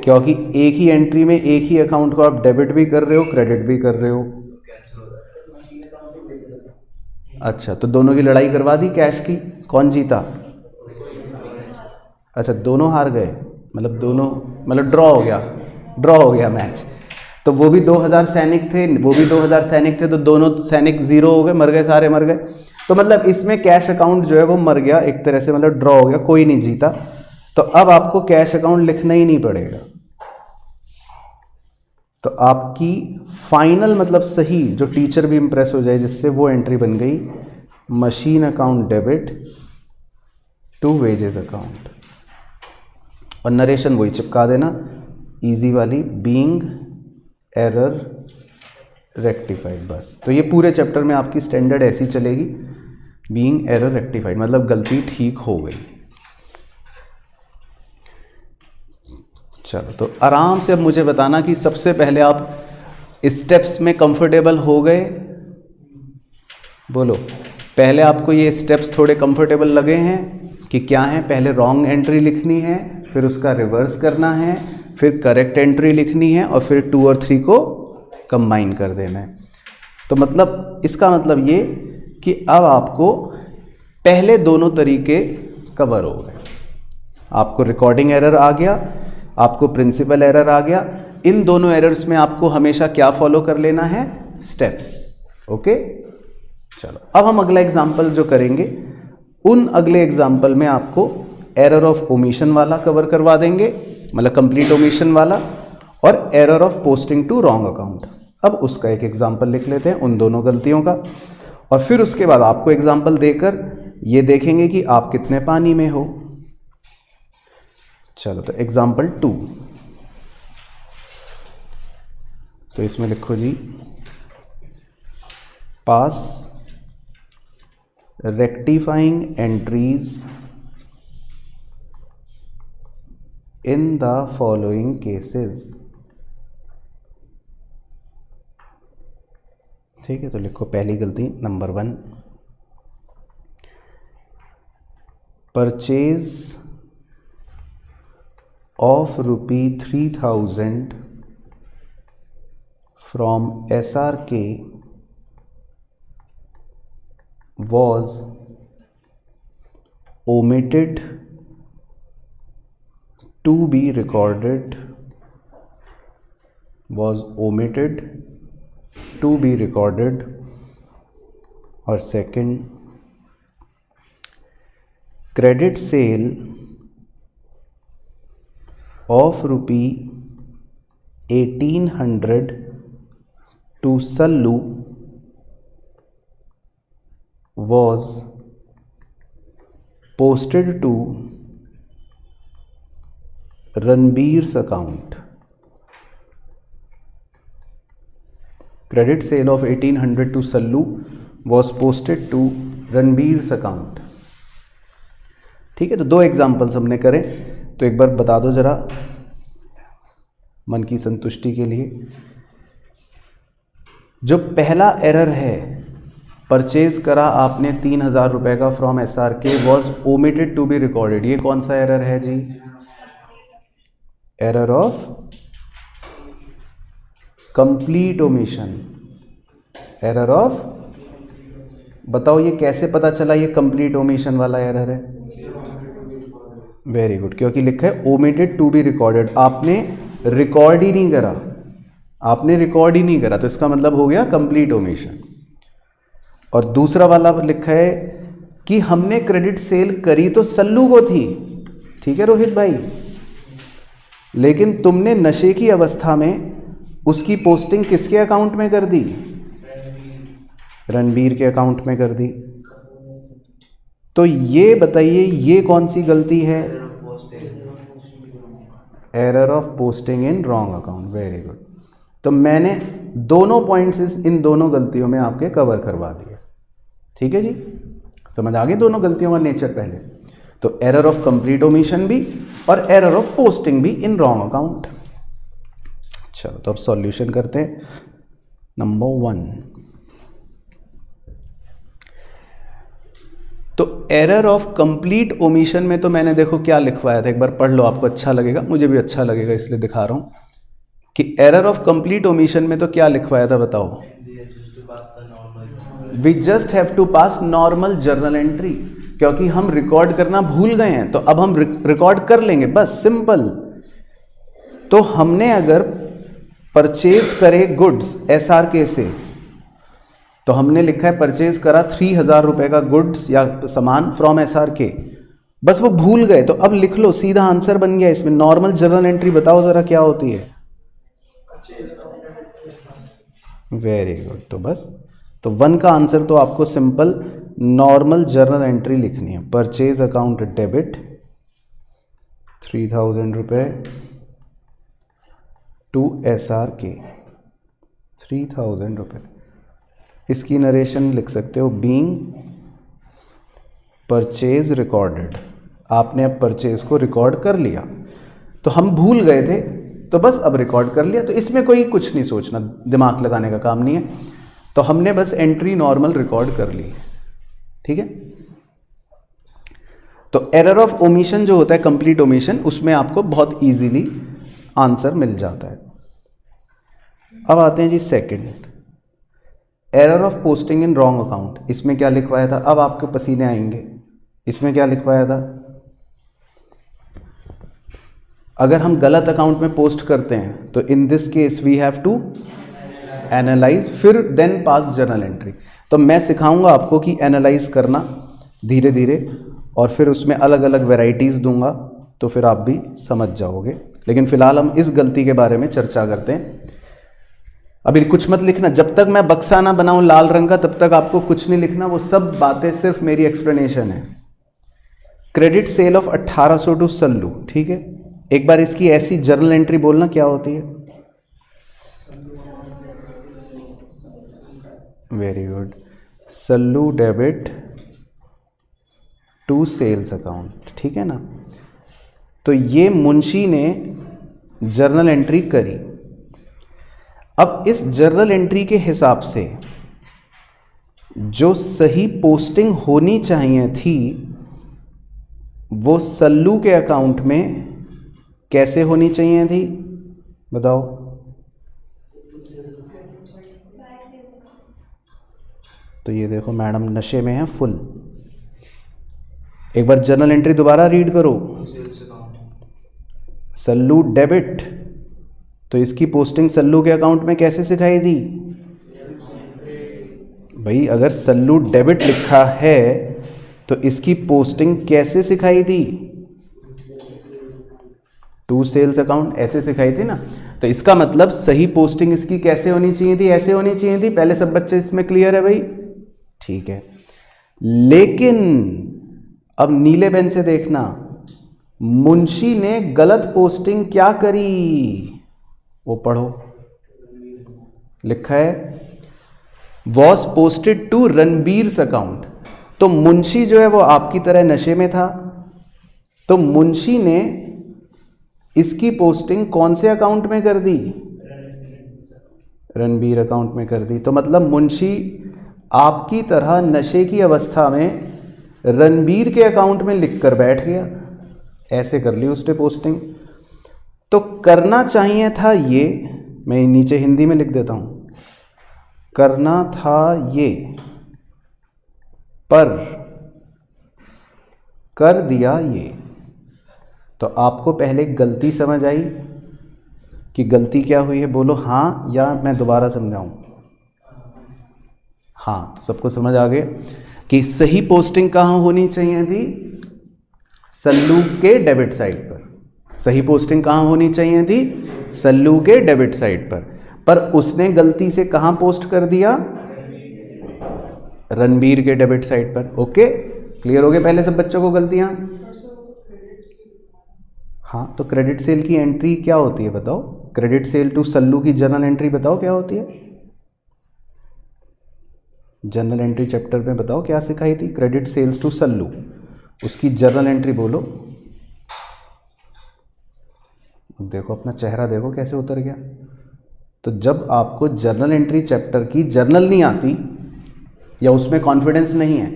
क्योंकि एक ही एंट्री में एक ही अकाउंट को आप डेबिट भी कर रहे हो, क्रेडिट भी कर रहे हो। अच्छा, तो दोनों की लड़ाई करवा दी कैश की, कौन जीता? अच्छा, दोनों हार गए, मतलब दोनों, मतलब ड्रॉ हो गया मैच। तो वो भी 2000 सैनिक थे, वो भी 2000 सैनिक थे, तो दोनों सैनिक 0 हो गए, मर गए, सारे मर गए। तो मतलब इसमें कैश अकाउंट जो है वो मर गया एक तरह से, मतलब ड्रॉ हो गया, कोई नहीं जीता। तो अब आपको कैश अकाउंट लिखना ही नहीं पड़ेगा। तो आपकी फाइनल मतलब सही, जो टीचर भी इंप्रेस हो जाए जिससे, वो एंट्री बन गई machine account debit to wages account. और नरेशन वही चिपका देना, इजी वाली, बीइंग एरर रेक्टिफाइड, बस। तो ये पूरे चैप्टर में आपकी स्टैंडर्ड ऐसी चलेगी, बीइंग एरर रेक्टिफाइड मतलब गलती ठीक हो गई। चलो, तो आराम से अब मुझे बताना कि सबसे पहले आप स्टेप्स में कंफर्टेबल हो गए? बोलो, पहले आपको ये स्टेप्स थोड़े कंफर्टेबल लगे हैं कि क्या है? पहले रॉन्ग एंट्री लिखनी है, फिर उसका रिवर्स करना है, फिर करेक्ट एंट्री लिखनी है, और फिर 2 और 3 को कंबाइन कर देना है। तो मतलब इसका मतलब ये कि अब आपको पहले दोनों तरीके कवर हो गए। आपको रिकॉर्डिंग एरर आ गया, आपको प्रिंसिपल एरर आ गया। इन दोनों एरर्स में आपको हमेशा क्या फॉलो कर लेना है? स्टेप्स। ओके, चलो अब हम अगला एग्जाम्पल जो करेंगे, उन अगले एग्जाम्पल में आपको एरर ऑफ ओमिशन वाला कवर करवा देंगे, मतलब कंप्लीट ओमिशन वाला, और error of posting to wrong account. अब उसका एक एग्जाम्पल लिख लेते हैं उन दोनों गलतियों का, और फिर उसके बाद आपको एग्जाम्पल देकर ये देखेंगे कि आप कितने पानी में हो। चलो, तो एग्जाम्पल 2, तो इसमें लिखो जी, pass rectifying entries in the following cases. ठीक है, तो लिखो पहली गलती number 1, purchase of ₹3000 from SRK was omitted to be recorded, was omitted to be recorded। और second, credit sale of rupee 1800 to Sallu was posted to Ranbir's account. Credit sale of 1800 to Sallu was posted to Ranbir's account. ठीक है, तो दो examples हमने करे, तो एक बार बता दो जरा मन की संतुष्टि के लिए। जो पहला एरर है, परचेज करा आपने 3000 रुपये का from SRK was omitted to be recorded, ये कौन सा एरर है जी? Error of complete omission. Error of, बताओ ये कैसे पता चला ये कंप्लीट ओमिशन वाला एरर है? वेरी गुड, क्योंकि लिखा है ओमिटेड टू बी रिकॉर्डेड, आपने रिकॉर्ड ही नहीं करा, आपने रिकॉर्ड ही नहीं करा, तो इसका मतलब हो गया कंप्लीट ओमिशन। और दूसरा वाला लिखा है कि हमने क्रेडिट सेल करी तो सल्लू को थी, ठीक है रोहित भाई, लेकिन तुमने नशे की अवस्था में उसकी पोस्टिंग किसके अकाउंट में कर दी? रणबीर के अकाउंट में कर दी। तो ये बताइए ये कौन सी गलती है? Error of posting in wrong account. Very good, तो मैंने दोनों पॉइंट्स इन दोनों गलतियों में आपके कवर करवा दिए। ठीक है जी, समझ आ गई दोनों गलतियों का नेचर पहले। तो एरर ऑफ कंप्लीट ओमिशन भी और एरर ऑफ पोस्टिंग भी इन रॉन्ग अकाउंट। चलो तो अब सॉल्यूशन करते हैं। नंबर 1, तो एरर ऑफ कंप्लीट ओमिशन में तो मैंने देखो क्या लिखवाया था, एक बार पढ़ लो, आपको अच्छा लगेगा, मुझे भी अच्छा लगेगा इसलिए दिखा रहा हूं कि एरर ऑफ कंप्लीट ओमिशन में तो क्या लिखवाया था बताओ? We just have to pass normal journal entry, क्योंकि हम रिकॉर्ड करना भूल गए हैं, तो अब हम रिकॉर्ड कर लेंगे, बस सिंपल। तो हमने अगर परचेज करे गुड्स SRK से, तो हमने लिखा है परचेज करा 3000 रुपए का गुड्स या सामान फ्रॉम SRK, बस वो भूल गए, तो अब लिख लो, सीधा आंसर बन गया इसमें। नॉर्मल जर्नल एंट्री बताओ जरा क्या होती है? वेरी गुड, तो बस, तो 1 का आंसर तो आपको सिंपल नॉर्मल जर्नल एंट्री लिखनी है। परचेज अकाउंट डेबिट 3000 रुपए टू SRK 3000 रुपए। इसकी नरेशन लिख सकते हो बीइंग परचेज रिकॉर्डेड, आपने अब परचेज को रिकॉर्ड कर लिया, तो हम भूल गए थे तो बस अब रिकॉर्ड कर लिया, तो इसमें कोई कुछ नहीं सोचना, दिमाग लगाने का काम नहीं है, तो हमने बस एंट्री नॉर्मल रिकॉर्ड कर ली। ठीक है, तो एरर ऑफ ओमिशन जो होता है कंप्लीट ओमिशन, उसमें आपको बहुत इजीली आंसर मिल जाता है। अब आते हैं जी second, error of posting in wrong account. इसमें क्या लिखवाया था? अब आपके पसीने आएंगे। इसमें क्या लिखवाया था? अगर हम गलत अकाउंट में पोस्ट करते हैं तो in this case we have to analyse, फिर देन पास जर्नल एंट्री। तो मैं सिखाऊंगा आपको कि एनालाइज करना धीरे धीरे, और फिर उसमें अलग अलग वेराइटीज़ दूंगा, तो फिर आप भी समझ जाओगे। लेकिन फिलहाल हम इस गलती के बारे में चर्चा करते हैं। अभी कुछ मत लिखना, जब तक मैं बक्सा ना बनाऊं लाल रंग का तब तक आपको कुछ नहीं लिखना, वो सब बातें सिर्फ मेरी एक्सप्लेनेशन है। Credit sale of 1800 to Sallu, ठीक है, एक बार इसकी ऐसी जर्नल एंट्री बोलना क्या होती है? Very good, Sallu debit to sales account, ठीक है ना। तो ये मुंशी ने जर्नल एंट्री करी। अब इस जर्नल एंट्री के हिसाब से जो सही पोस्टिंग होनी चाहिए थी वो सल्लू के अकाउंट में कैसे होनी चाहिए थी बताओ? तो ये देखो मैडम नशे में है फुल। एक बार जर्नल एंट्री दोबारा रीड करो। सल्लू डेबिट, तो इसकी पोस्टिंग सल्लू के अकाउंट में कैसे सिखाई थी भाई? अगर सल्लू डेबिट लिखा है तो इसकी पोस्टिंग कैसे सिखाई थी? टू सेल्स अकाउंट, ऐसे सिखाई थी ना। तो इसका मतलब सही पोस्टिंग इसकी कैसे होनी चाहिए थी, ऐसे होनी चाहिए थी। पहले सब बच्चे इसमें क्लियर है भाई? ठीक है। लेकिन अब नीले पेन से देखना, मुंशी ने गलत पोस्टिंग क्या करी, वो पढ़ो। लिखा है वॉज पोस्टेड टू रणबीर्स अकाउंट। तो मुंशी जो है वो आपकी तरह नशे में था, तो मुंशी ने इसकी पोस्टिंग कौन से अकाउंट में कर दी, रणबीर अकाउंट में कर दी। तो मतलब मुंशी आपकी तरह नशे की अवस्था में रणबीर के अकाउंट में लिखकर बैठ गया, ऐसे कर ली उसने पोस्टिंग। तो करना चाहिए था ये, मैं नीचे हिंदी में लिख देता हूं, करना था ये पर कर दिया ये। तो आपको पहले गलती समझ आई कि गलती क्या हुई है, बोलो हाँ या मैं दोबारा समझाऊं? हाँ, तो सबको समझ आ गया कि सही पोस्टिंग कहाँ होनी चाहिए थी, सल्लू के डेबिट साइड पर। सही पोस्टिंग कहाँ होनी चाहिए थी, सल्लू के डेबिट साइड पर उसने गलती से कहाँ पोस्ट कर दिया, रणबीर के डेबिट साइड पर। ओके, क्लियर हो गया पहले सब बच्चों को गलतियां? हाँ, तो क्रेडिट सेल की एंट्री क्या होती है बताओ, क्रेडिट सेल टू सल्लू की जर्नल एंट्री बताओ क्या होती है, जर्नल एंट्री चैप्टर में बताओ क्या सिखाई थी, क्रेडिट सेल्स टू सल्लू, उसकी जर्नल एंट्री बोलो। देखो अपना चेहरा देखो कैसे उतर गया। तो जब आपको जर्नल एंट्री चैप्टर की जर्नल नहीं आती या उसमें कॉन्फिडेंस नहीं है,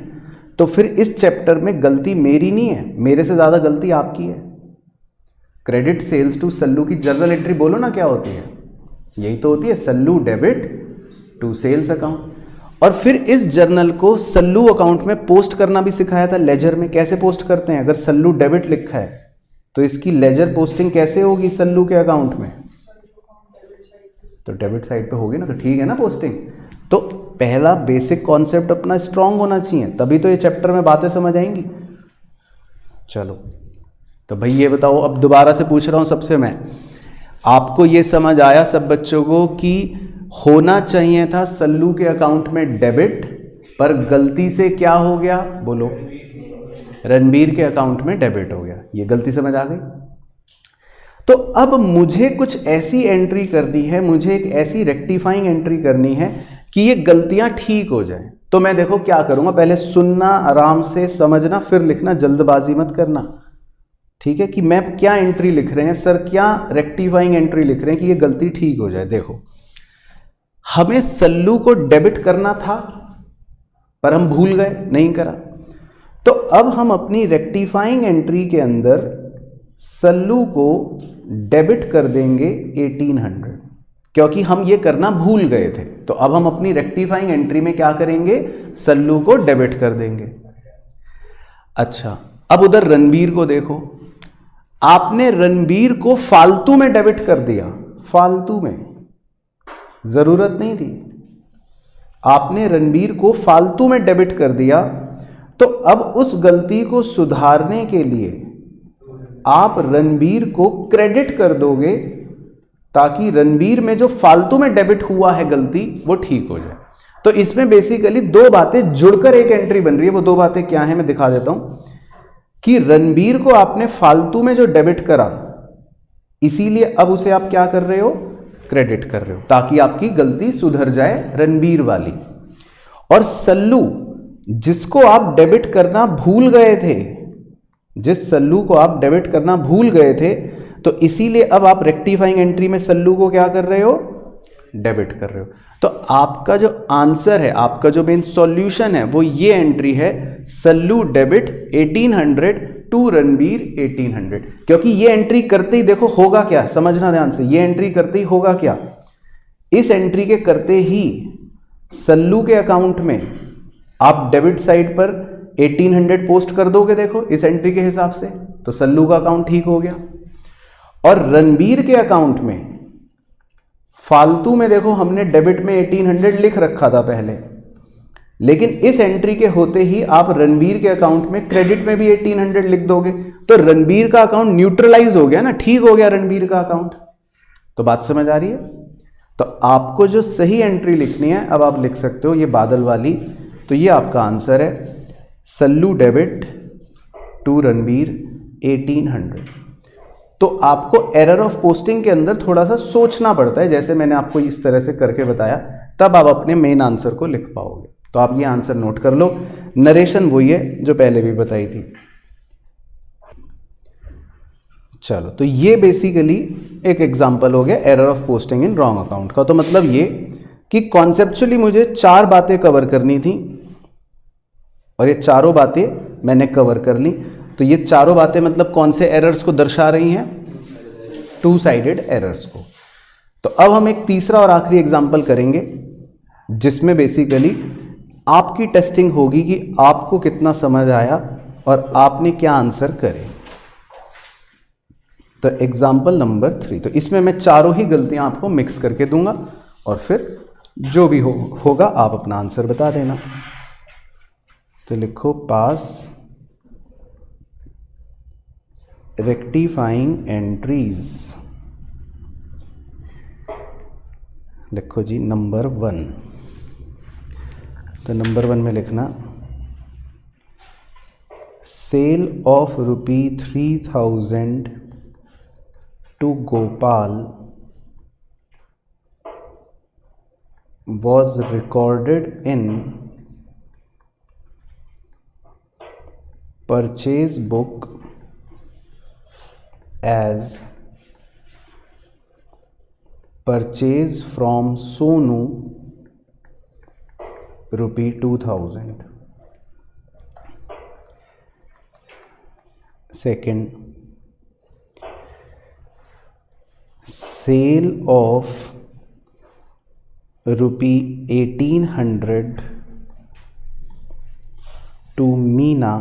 तो फिर इस चैप्टर में गलती मेरी नहीं है, मेरे से ज़्यादा गलती आपकी है। क्रेडिट सेल्स टू सल्लू की जर्नल एंट्री बोलो ना क्या होती है, यही तो होती है, Sallu debit to sales account. और फिर इस जर्नल को सल्लू अकाउंट में पोस्ट करना भी सिखाया था लेजर में। कैसे पोस्ट करते हैं, अगर सल्लू डेबिट लिखा है तो इसकी लेजर पोस्टिंग कैसे होगी सल्लू के अकाउंट में, तो डेबिट साइड पे होगी ना, तो ठीक है ना पोस्टिंग। तो पहला बेसिक कॉन्सेप्ट अपना स्ट्रांग होना चाहिए, तभी तो ये चैप्टर में बातें समझ आएंगी। चलो तो भाई ये बताओ, अब दोबारा से पूछ रहा हूं सबसे मैं, आपको ये समझ आया सब बच्चों को कि होना चाहिए था सल्लू के अकाउंट में डेबिट, पर गलती से क्या हो गया बोलो, रणबीर के अकाउंट में डेबिट हो गया। ये गलती समझ आ गई। तो अब मुझे कुछ ऐसी एंट्री करनी है, मुझे एक ऐसी रेक्टिफाइंग एंट्री करनी है कि ये गलतियां ठीक हो जाएं। तो मैं देखो क्या करूंगा, पहले सुनना, आराम से समझना, फिर लिखना, जल्दबाजी मत करना, ठीक है, कि मैं क्या एंट्री लिख रहे हैं सर, क्या रेक्टिफाइंग एंट्री लिख रहे हैं कि ये गलती ठीक हो जाए। देखो हमें सल्लू को डेबिट करना था पर हम भूल गए, नहीं करा, तो अब हम अपनी रेक्टिफाइंग एंट्री के अंदर सल्लू को डेबिट कर देंगे 1800, क्योंकि हम ये करना भूल गए थे। तो अब हम अपनी रेक्टिफाइंग एंट्री में क्या करेंगे, सल्लू को डेबिट कर देंगे। अच्छा, अब उधर रणबीर को देखो, आपने रणबीर को फालतू में डेबिट कर दिया, फालतू में, जरूरत नहीं थी, आपने रणबीर को फालतू में डेबिट कर दिया। तो अब उस गलती को सुधारने के लिए आप रणबीर को क्रेडिट कर दोगे ताकि रणबीर में जो फालतू में डेबिट हुआ है गलती वो ठीक हो जाए। तो इसमें बेसिकली दो बातें जुड़कर एक एंट्री बन रही है। वो दो बातें क्या है मैं दिखा देता हूं, कि रणबीर को आपने फालतू में जो डेबिट करा, इसीलिए अब उसे आप क्या कर रहे हो, क्रेडिट कर रहे हो, ताकि आपकी गलती सुधर जाए रणबीर वाली। और सल्लू जिसको आप डेबिट करना भूल गए थे, जिस सल्लू को आप डेबिट करना भूल गए थे, तो इसीलिए अब आप रेक्टिफाइंग एंट्री में सल्लू को क्या कर रहे हो, डेबिट कर रहे हो। तो आपका जो आंसर है, आपका जो मेन सॉल्यूशन है वो ये एंट्री है, सल्लू डेबिट 1800 टू रणबीर 1800। क्योंकि ये एंट्री करते ही देखो होगा क्या, समझना ध्यान से, ये एंट्री करते ही होगा क्या, इस एंट्री के करते ही सल्लू के अकाउंट में आप डेबिट साइड पर 1800 पोस्ट कर दोगे, देखो इस एंट्री के हिसाब से, तो सल्लू का अकाउंट ठीक हो गया। और रणबीर के अकाउंट में फालतू में देखो हमने डेबिट में 1800 लिख रखा था पहले, लेकिन इस एंट्री के होते ही आप रणबीर के अकाउंट में क्रेडिट में भी 1800 लिख दोगे, तो रणबीर का अकाउंट न्यूट्रलाइज हो गया ना, ठीक हो गया रणबीर का अकाउंट। तो बात समझ आ रही है? तो आपको जो सही एंट्री लिखनी है, अब आप लिख सकते हो ये बादल वाली, तो ये आपका आंसर है, सल्लू डेबिट टू रणबीर 1800। तो आपको एरर ऑफ पोस्टिंग के अंदर थोड़ा सा सोचना पड़ता है, जैसे मैंने आपको इस तरह से करके बताया, तब आप अपने मेन आंसर को लिख पाओगे। तो आप ये आंसर नोट कर लो, नरेशन वही है जो पहले भी बताई थी। चलो, तो ये बेसिकली एक एग्जांपल हो गया error of posting in wrong account का। तो मतलब ये कि कॉन्सेप्चुअली मुझे 4 बातें कवर करनी थी और ये चारों बातें मैंने कवर कर ली। तो ये चारों बातें मतलब कौन से एरर्स को दर्शा रही हैं? 2 साइडेड एरर्स को। तो अब हम एक तीसरा और आखिरी एग्जांपल करेंगे, जिसमें बेसिकली आपकी टेस्टिंग होगी कि आपको कितना समझ आया और आपने क्या आंसर करे। तो एग्जाम्पल नंबर 3, तो इसमें मैं चारों ही गलतियां आपको मिक्स करके दूंगा और फिर जो भी होगा आप अपना आंसर बता देना। तो लिखो पास रेक्टिफाइंग एंट्रीज, लिखो जी नंबर 1। तो नंबर 1 में लिखना cell of ₹3000 to Gopal was recorded in purchase book as purchase from Sonu ₹2000. Second, sale of ₹1800 to Meena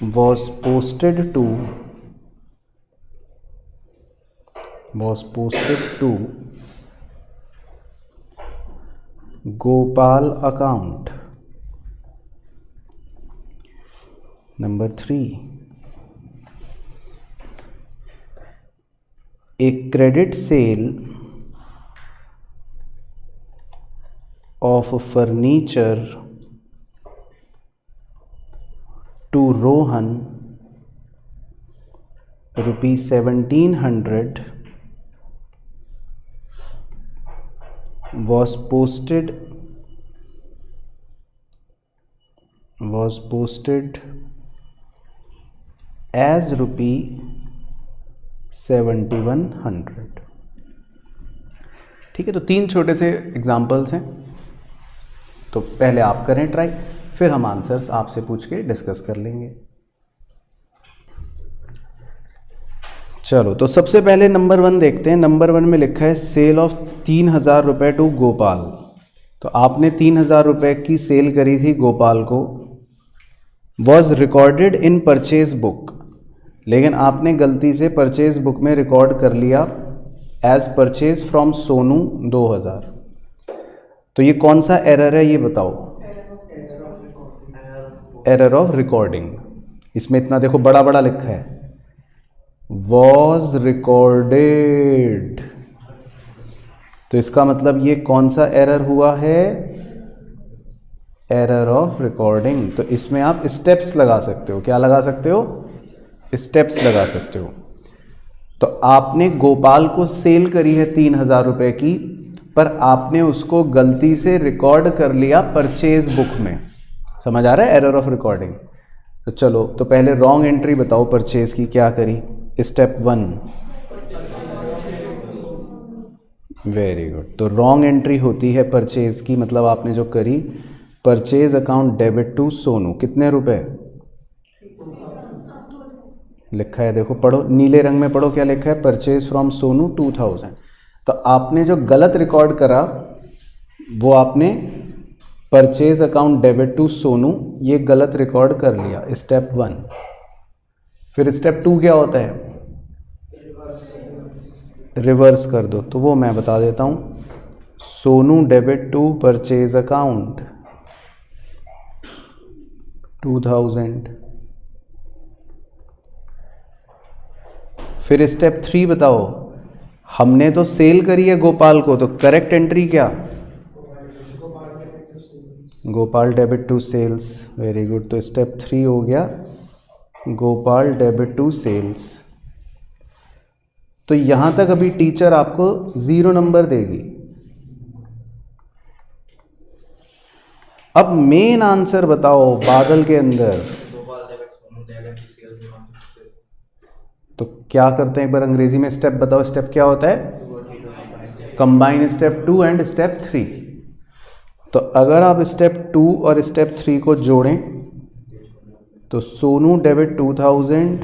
was posted to Gopal account. Number 3, a credit sale of furniture to Rohan ₹1700 was posted as ₹7100। ठीक है, तो 3 छोटे से examples हैं। तो पहले आप करें ट्राई, फिर हम आंसर्स आपसे पूछ के डिस्कस कर लेंगे। चलो, तो सबसे पहले नंबर 1 देखते हैं। नंबर 1 में लिखा है सेल ऑफ ₹3000 टू गोपाल। तो आपने ₹3000 की सेल करी थी गोपाल को, was recorded in purchase book, लेकिन आपने गलती से परचेज बुक में रिकॉर्ड कर लिया एज परचेज फ्रॉम सोनू 2000। तो ये कौन सा एरर है ये बताओ? Error of recording. इसमें इतना देखो बड़ा बड़ा लिखा है, वॉज रिकॉर्डेड। तो इसका मतलब ये कौन सा एरर हुआ है? Error of recording. तो इसमें आप स्टेप्स लगा सकते हो। क्या लगा सकते हो? स्टेप्स लगा सकते हो। तो आपने गोपाल को सेल करी है ₹3000 की, पर आपने उसको गलती से रिकॉर्ड कर लिया परचेज बुक में। समझ आ रहा है? Error of recording. तो चलो, तो पहले रॉन्ग एंट्री बताओ परचेज की क्या करी। Step 1, very good. तो रॉन्ग एंट्री होती है परचेज की, मतलब आपने जो करी purchase account debit to Sonu, कितने रुपए लिखा है? देखो पढ़ो, नीले रंग में पढ़ो क्या लिखा है? Purchase from Sonu 2000। तो आपने जो गलत रिकॉर्ड करा वो आपने purchase account debit to Sonu, ये गलत रिकॉर्ड कर लिया, स्टेप 1। फिर स्टेप 2 क्या होता है? रिवर्स कर दो। तो वो मैं बता देता हूँ। Sonu debit to purchase account 2000। फिर स्टेप 3 बताओ, हमने तो सेल करी है गोपाल को, तो करेक्ट एंट्री क्या? Gopal debit to sales. Very good. तो स्टेप 3 हो गया गोपाल डेबिट टू सेल्स। तो यहां तक अभी टीचर आपको 0 नंबर देगी। अब मेन आंसर बताओ बादल के अंदर। तो क्या करते हैं एक बार अंग्रेजी में स्टेप बताओ, स्टेप क्या होता है? Combine step 2 and step 3। तो अगर आप स्टेप 2 और स्टेप 3 को जोड़ें तो Sonu debit 2000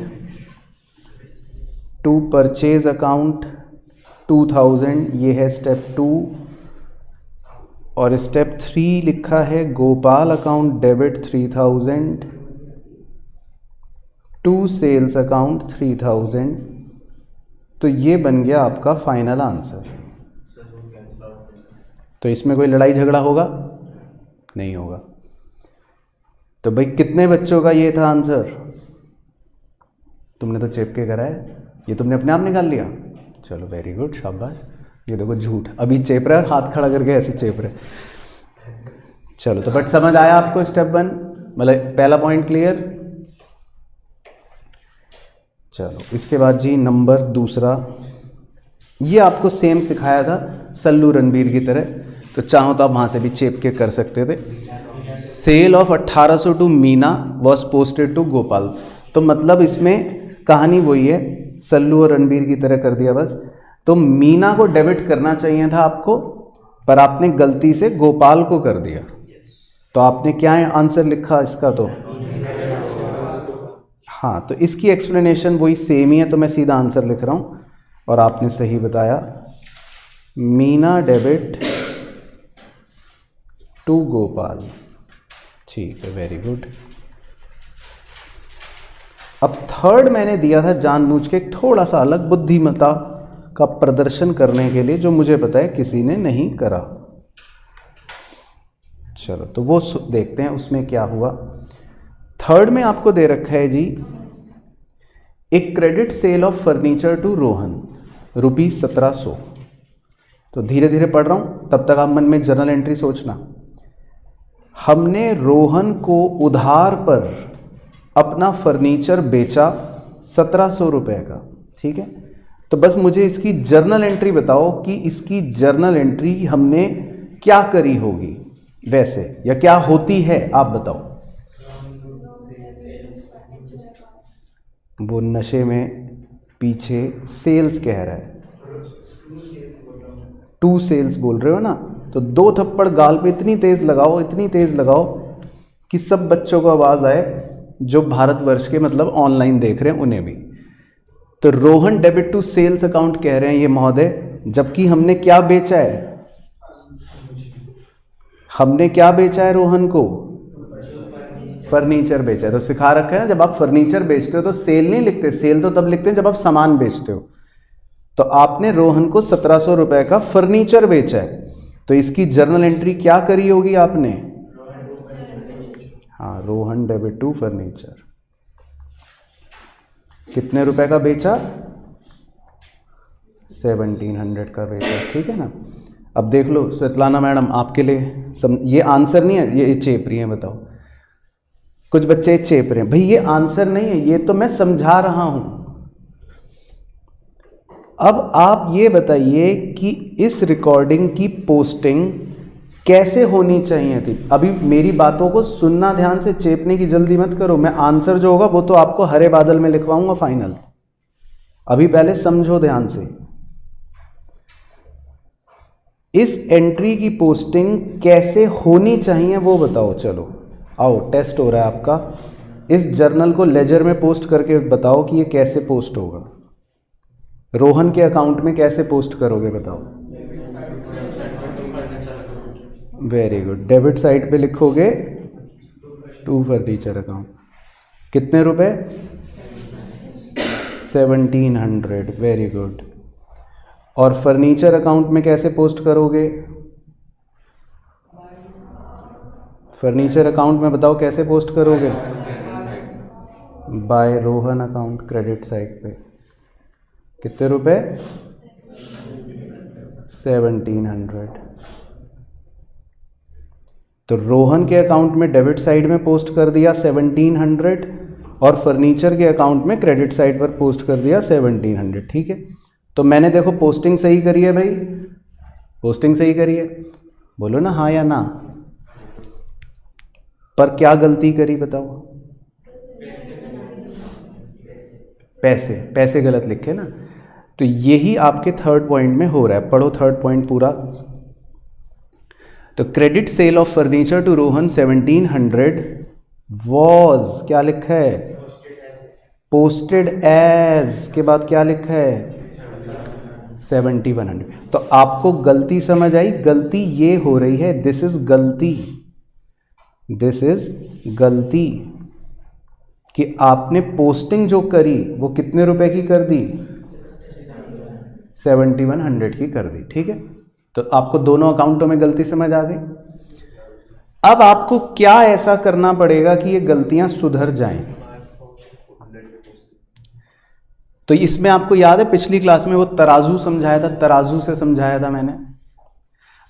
to purchase account 2000, ये है स्टेप 2। और स्टेप 3 लिखा है Gopal account debit 3000 to sales account 3000। तो ये बन गया आपका फाइनल आंसर। तो इसमें कोई लड़ाई झगड़ा होगा? नहीं होगा। तो भाई कितने बच्चों का ये था आंसर? तुमने तो चेप के करा है, ये तुमने अपने आप निकाल लिया। चलो वेरी गुड, शाबाश। ये देखो झूठ, अभी चेप रहा है और हाथ खड़ा करके ऐसे चेप रहे। चलो तो बट समझ आया आपको स्टेप 1, मतलब पहला पॉइंट क्लियर। चलो इसके बाद जी नंबर दूसरा, ये आपको सेम सिखाया था सल्लू रणबीर की तरह, तो चाहो तो आप वहाँ से भी चेप के कर सकते थे। Sale of 1800 to Meena was posted to Gopal. तो मतलब इसमें कहानी वही है, सल्लू और रणबीर की तरह कर दिया बस। तो मीना को डेबिट करना चाहिए था आपको, पर आपने गलती से गोपाल को कर दिया। तो आपने क्या आंसर लिखा इसका? तो हाँ, तो इसकी एक्सप्लेनेशन वही सेम ही है, तो मैं सीधा आंसर लिख रहा हूँ और आपने सही बताया। Meena debit to Gopal. ठीक है, वेरी गुड। अब थर्ड मैंने दिया था जानबूझ के थोड़ा सा अलग बुद्धिमत्ता का प्रदर्शन करने के लिए, जो मुझे पता है किसी ने नहीं करा। चलो तो वो देखते हैं उसमें क्या हुआ। थर्ड में आपको दे रखा है जी, एक credit sale of furniture to Rohan ₹1700। तो धीरे धीरे पढ़ रहा हूं, तब तक आप मन में जर्नल एंट्री सोचना। हमने रोहन को उधार पर अपना फर्नीचर बेचा 1700 रुपए का। ठीक है, तो बस मुझे इसकी जर्नल एंट्री बताओ कि इसकी जर्नल एंट्री हमने क्या करी होगी वैसे, या क्या होती है, आप बताओ। वो नशे में पीछे सेल्स कह रहा है, टू सेल्स बोल रहे हो ना, तो 2 थप्पड़ गाल पे इतनी तेज लगाओ, इतनी तेज लगाओ कि सब बच्चों को आवाज आए जो भारतवर्ष के मतलब ऑनलाइन देख रहे हैं उन्हें भी। तो Rohan debit to sales account कह रहे हैं ये महोदय, जबकि हमने क्या बेचा है? हमने क्या बेचा है रोहन को? फर्नीचर बेचा है। तो सिखा रखा है जब आप फर्नीचर बेचते हो तो सेल नहीं लिखते, सेल तो तब लिखते हैं जब आप सामान बेचते हो। तो आपने रोहन को 1700 रुपए का फर्नीचर बेचा है, तो इसकी जर्नल एंट्री क्या करी होगी आपने? हाँ, रोहन डेबिट टू फर्नीचर। कितने रुपए का बेचा? 1700 का बेचा। ठीक है ना। अब देख लो स्वेतलाना मैडम, आपके लिए ये आंसर नहीं है, ये चेप रही है। बताओ, कुछ बच्चे चेप रहे हैं, भाई ये आंसर नहीं है, ये तो मैं समझा रहा हूं। अब आप ये बताइए कि इस रिकॉर्डिंग की पोस्टिंग कैसे होनी चाहिए थी। अभी मेरी बातों को सुनना ध्यान से, चेपने की जल्दी मत करो। मैं आंसर जो होगा वो तो आपको हरे बादल में लिखवाऊंगा फाइनल। अभी पहले समझो ध्यान से। इस एंट्री की पोस्टिंग कैसे होनी चाहिए वो बताओ। चलो आओ, टेस्ट हो रहा है आपका। इस जर्नल को लेजर में पोस्ट करके बताओ कि ये कैसे पोस्ट होगा। रोहन के अकाउंट में कैसे पोस्ट करोगे बताओ। Very good. डेबिट साइड पे लिखोगे टू फर्नीचर अकाउंट। कितने रुपए? 1700। Very good. और फर्नीचर अकाउंट में कैसे पोस्ट करोगे? फर्नीचर अकाउंट में बताओ कैसे पोस्ट करोगे? By Rohan account credit side पे। कितने रुपए? 1700। तो रोहन के अकाउंट में डेबिट साइड में पोस्ट कर दिया 1700 और फर्नीचर के अकाउंट में क्रेडिट साइड पर पोस्ट कर दिया 1700। ठीक है, तो मैंने देखो पोस्टिंग सही करी है भाई, पोस्टिंग सही करी है, बोलो ना हाँ या ना। पर क्या गलती करी बताओ? पैसे, पैसे गलत लिखे ना। तो यही आपके थर्ड पॉइंट में हो रहा है, पढ़ो थर्ड पॉइंट पूरा। तो credit sale of furniture to Rohan 1700 was, क्या लिखा है? पोस्टेड एज के बाद क्या लिखा है? 7100। तो आपको गलती समझ आई? गलती ये हो रही है, दिस इज गलती, दिस इज गलती कि आपने पोस्टिंग जो करी वो कितने रुपए की कर दी? 7100 की कर दी। ठीक है, तो आपको दोनों अकाउंटों में गलती समझ आ गई। अब आपको क्या ऐसा करना पड़ेगा कि ये गलतियां सुधर जाएं? तो इसमें आपको याद है पिछली क्लास में वो तराजू समझाया था, तराजू से समझाया था मैंने।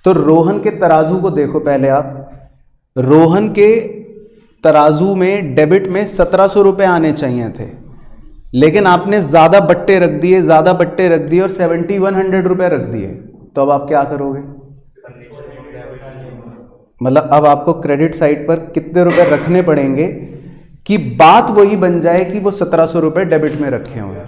तो रोहन के तराजू को देखो पहले आप। रोहन के तराजू में डेबिट में 1700 रुपए आने चाहिए थे, लेकिन आपने ज्यादा बट्टे रख दिए, ज्यादा बट्टे रख दिए और 7100 रुपए रख दिए। तो अब आप क्या करोगे? मतलब अब आपको क्रेडिट साइड पर कितने रुपए रखने पड़ेंगे कि बात वही बन जाए कि वो 1700 रुपए डेबिट में रखे होंगे?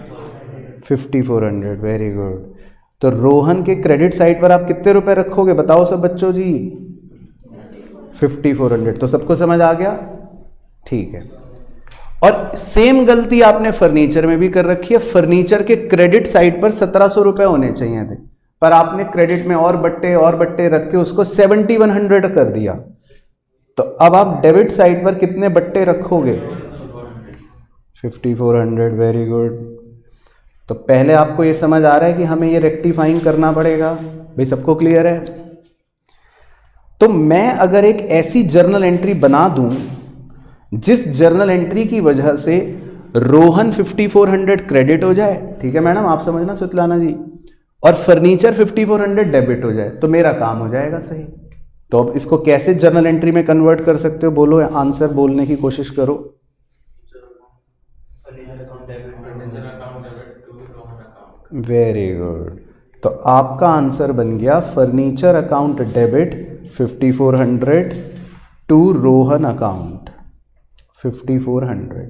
5400। Very good. तो रोहन के क्रेडिट साइड पर आप कितने रुपए रखोगे बताओ सब बच्चों जी? 5400। तो सबको समझ आ गया? ठीक है। और सेम गलती आपने फर्नीचर में भी कर रखी है। फर्नीचर के क्रेडिट साइड पर 1700 रुपए होने चाहिए थे, पर आपने क्रेडिट में और बट्टे रख के उसको 7100 कर दिया। तो अब आप डेबिट साइड पर कितने बट्टे रखोगे? 5400। Very good. तो पहले आपको ये समझ आ रहा है कि हमें ये रेक्टिफाइंग करना पड़ेगा? भाई सबको क्लियर है? तो मैं अगर एक ऐसी जर्नल एंट्री बना दूं जिस जर्नल एंट्री की वजह से रोहन 5400 क्रेडिट हो जाए, ठीक है मैडम आप समझना सुतलाना जी, और फर्नीचर 5400 डेबिट हो जाए, तो मेरा काम हो जाएगा सही। तो अब इसको कैसे जर्नल एंट्री में कन्वर्ट कर सकते हो? बोलो, आंसर बोलने की कोशिश करो। Very good. तो आपका आंसर बन गया furniture account debit 5400 to Rohan account 5400।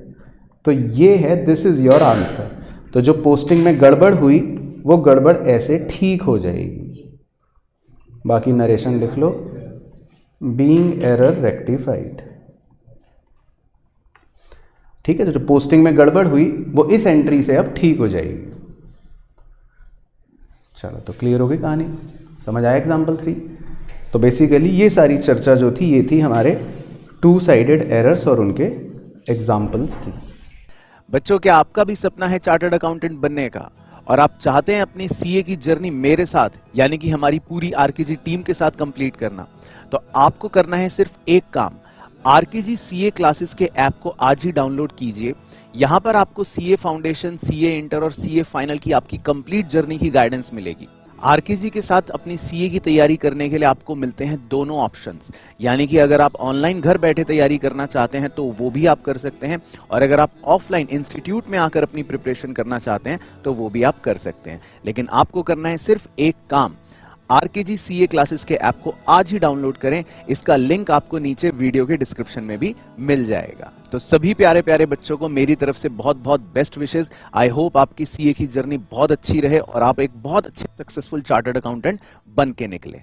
तो ये है, दिस इज योर आंसर। तो जो पोस्टिंग में गड़बड़ हुई वो गड़बड़ ऐसे ठीक हो जाएगी। बाकी नरेशन लिख लो, बीइंग एरर रेक्टिफाइड। ठीक है, तो जो पोस्टिंग में गड़बड़ हुई वो इस एंट्री से अब ठीक हो जाएगी। चलो, तो क्लियर हो गई कहानी, समझ आया एग्जाम्पल 3? तो बेसिकली ये सारी चर्चा जो थी ये थी हमारे टू साइडेड एरर्स और उनके एग्जाम्पल्स की। बच्चों, क्या आपका भी सपना है चार्टर्ड अकाउंटेंट बनने का और आप चाहते हैं अपनी सीए की जर्नी मेरे साथ यानी कि हमारी पूरी आरकेजी टीम के साथ कंप्लीट करना? तो आपको करना है सिर्फ एक काम। आरकेजी सीए क्लासेस के ऐप को आज ही डाउनलोड कीजिए। यहां पर आपको सीए फाउंडेशन, सीए इंटर और सीए फाइनल की आपकी कंप्लीट जर्नी की गाइडेंस मिलेगी। आरकेजी के साथ अपनी सीए की तैयारी करने के लिए आपको मिलते हैं दोनों ऑप्शंस, यानी कि अगर आप ऑनलाइन घर बैठे तैयारी करना चाहते हैं तो वो भी आप कर सकते हैं, और अगर आप ऑफलाइन इंस्टीट्यूट में आकर अपनी प्रिपरेशन करना चाहते हैं तो वो भी आप कर सकते हैं। लेकिन आपको करना है सिर्फ एक काम, आरकेजी सीए क्लासेस के ऐप को आज ही डाउनलोड करें। इसका लिंक आपको नीचे वीडियो के डिस्क्रिप्शन में भी मिल जाएगा। तो सभी प्यारे प्यारे बच्चों को मेरी तरफ से बहुत बहुत बेस्ट विशेस। आई होप आपकी सीए की जर्नी बहुत अच्छी रहे और आप एक बहुत अच्छे सक्सेसफुल चार्टर्ड अकाउंटेंट बन के निकले।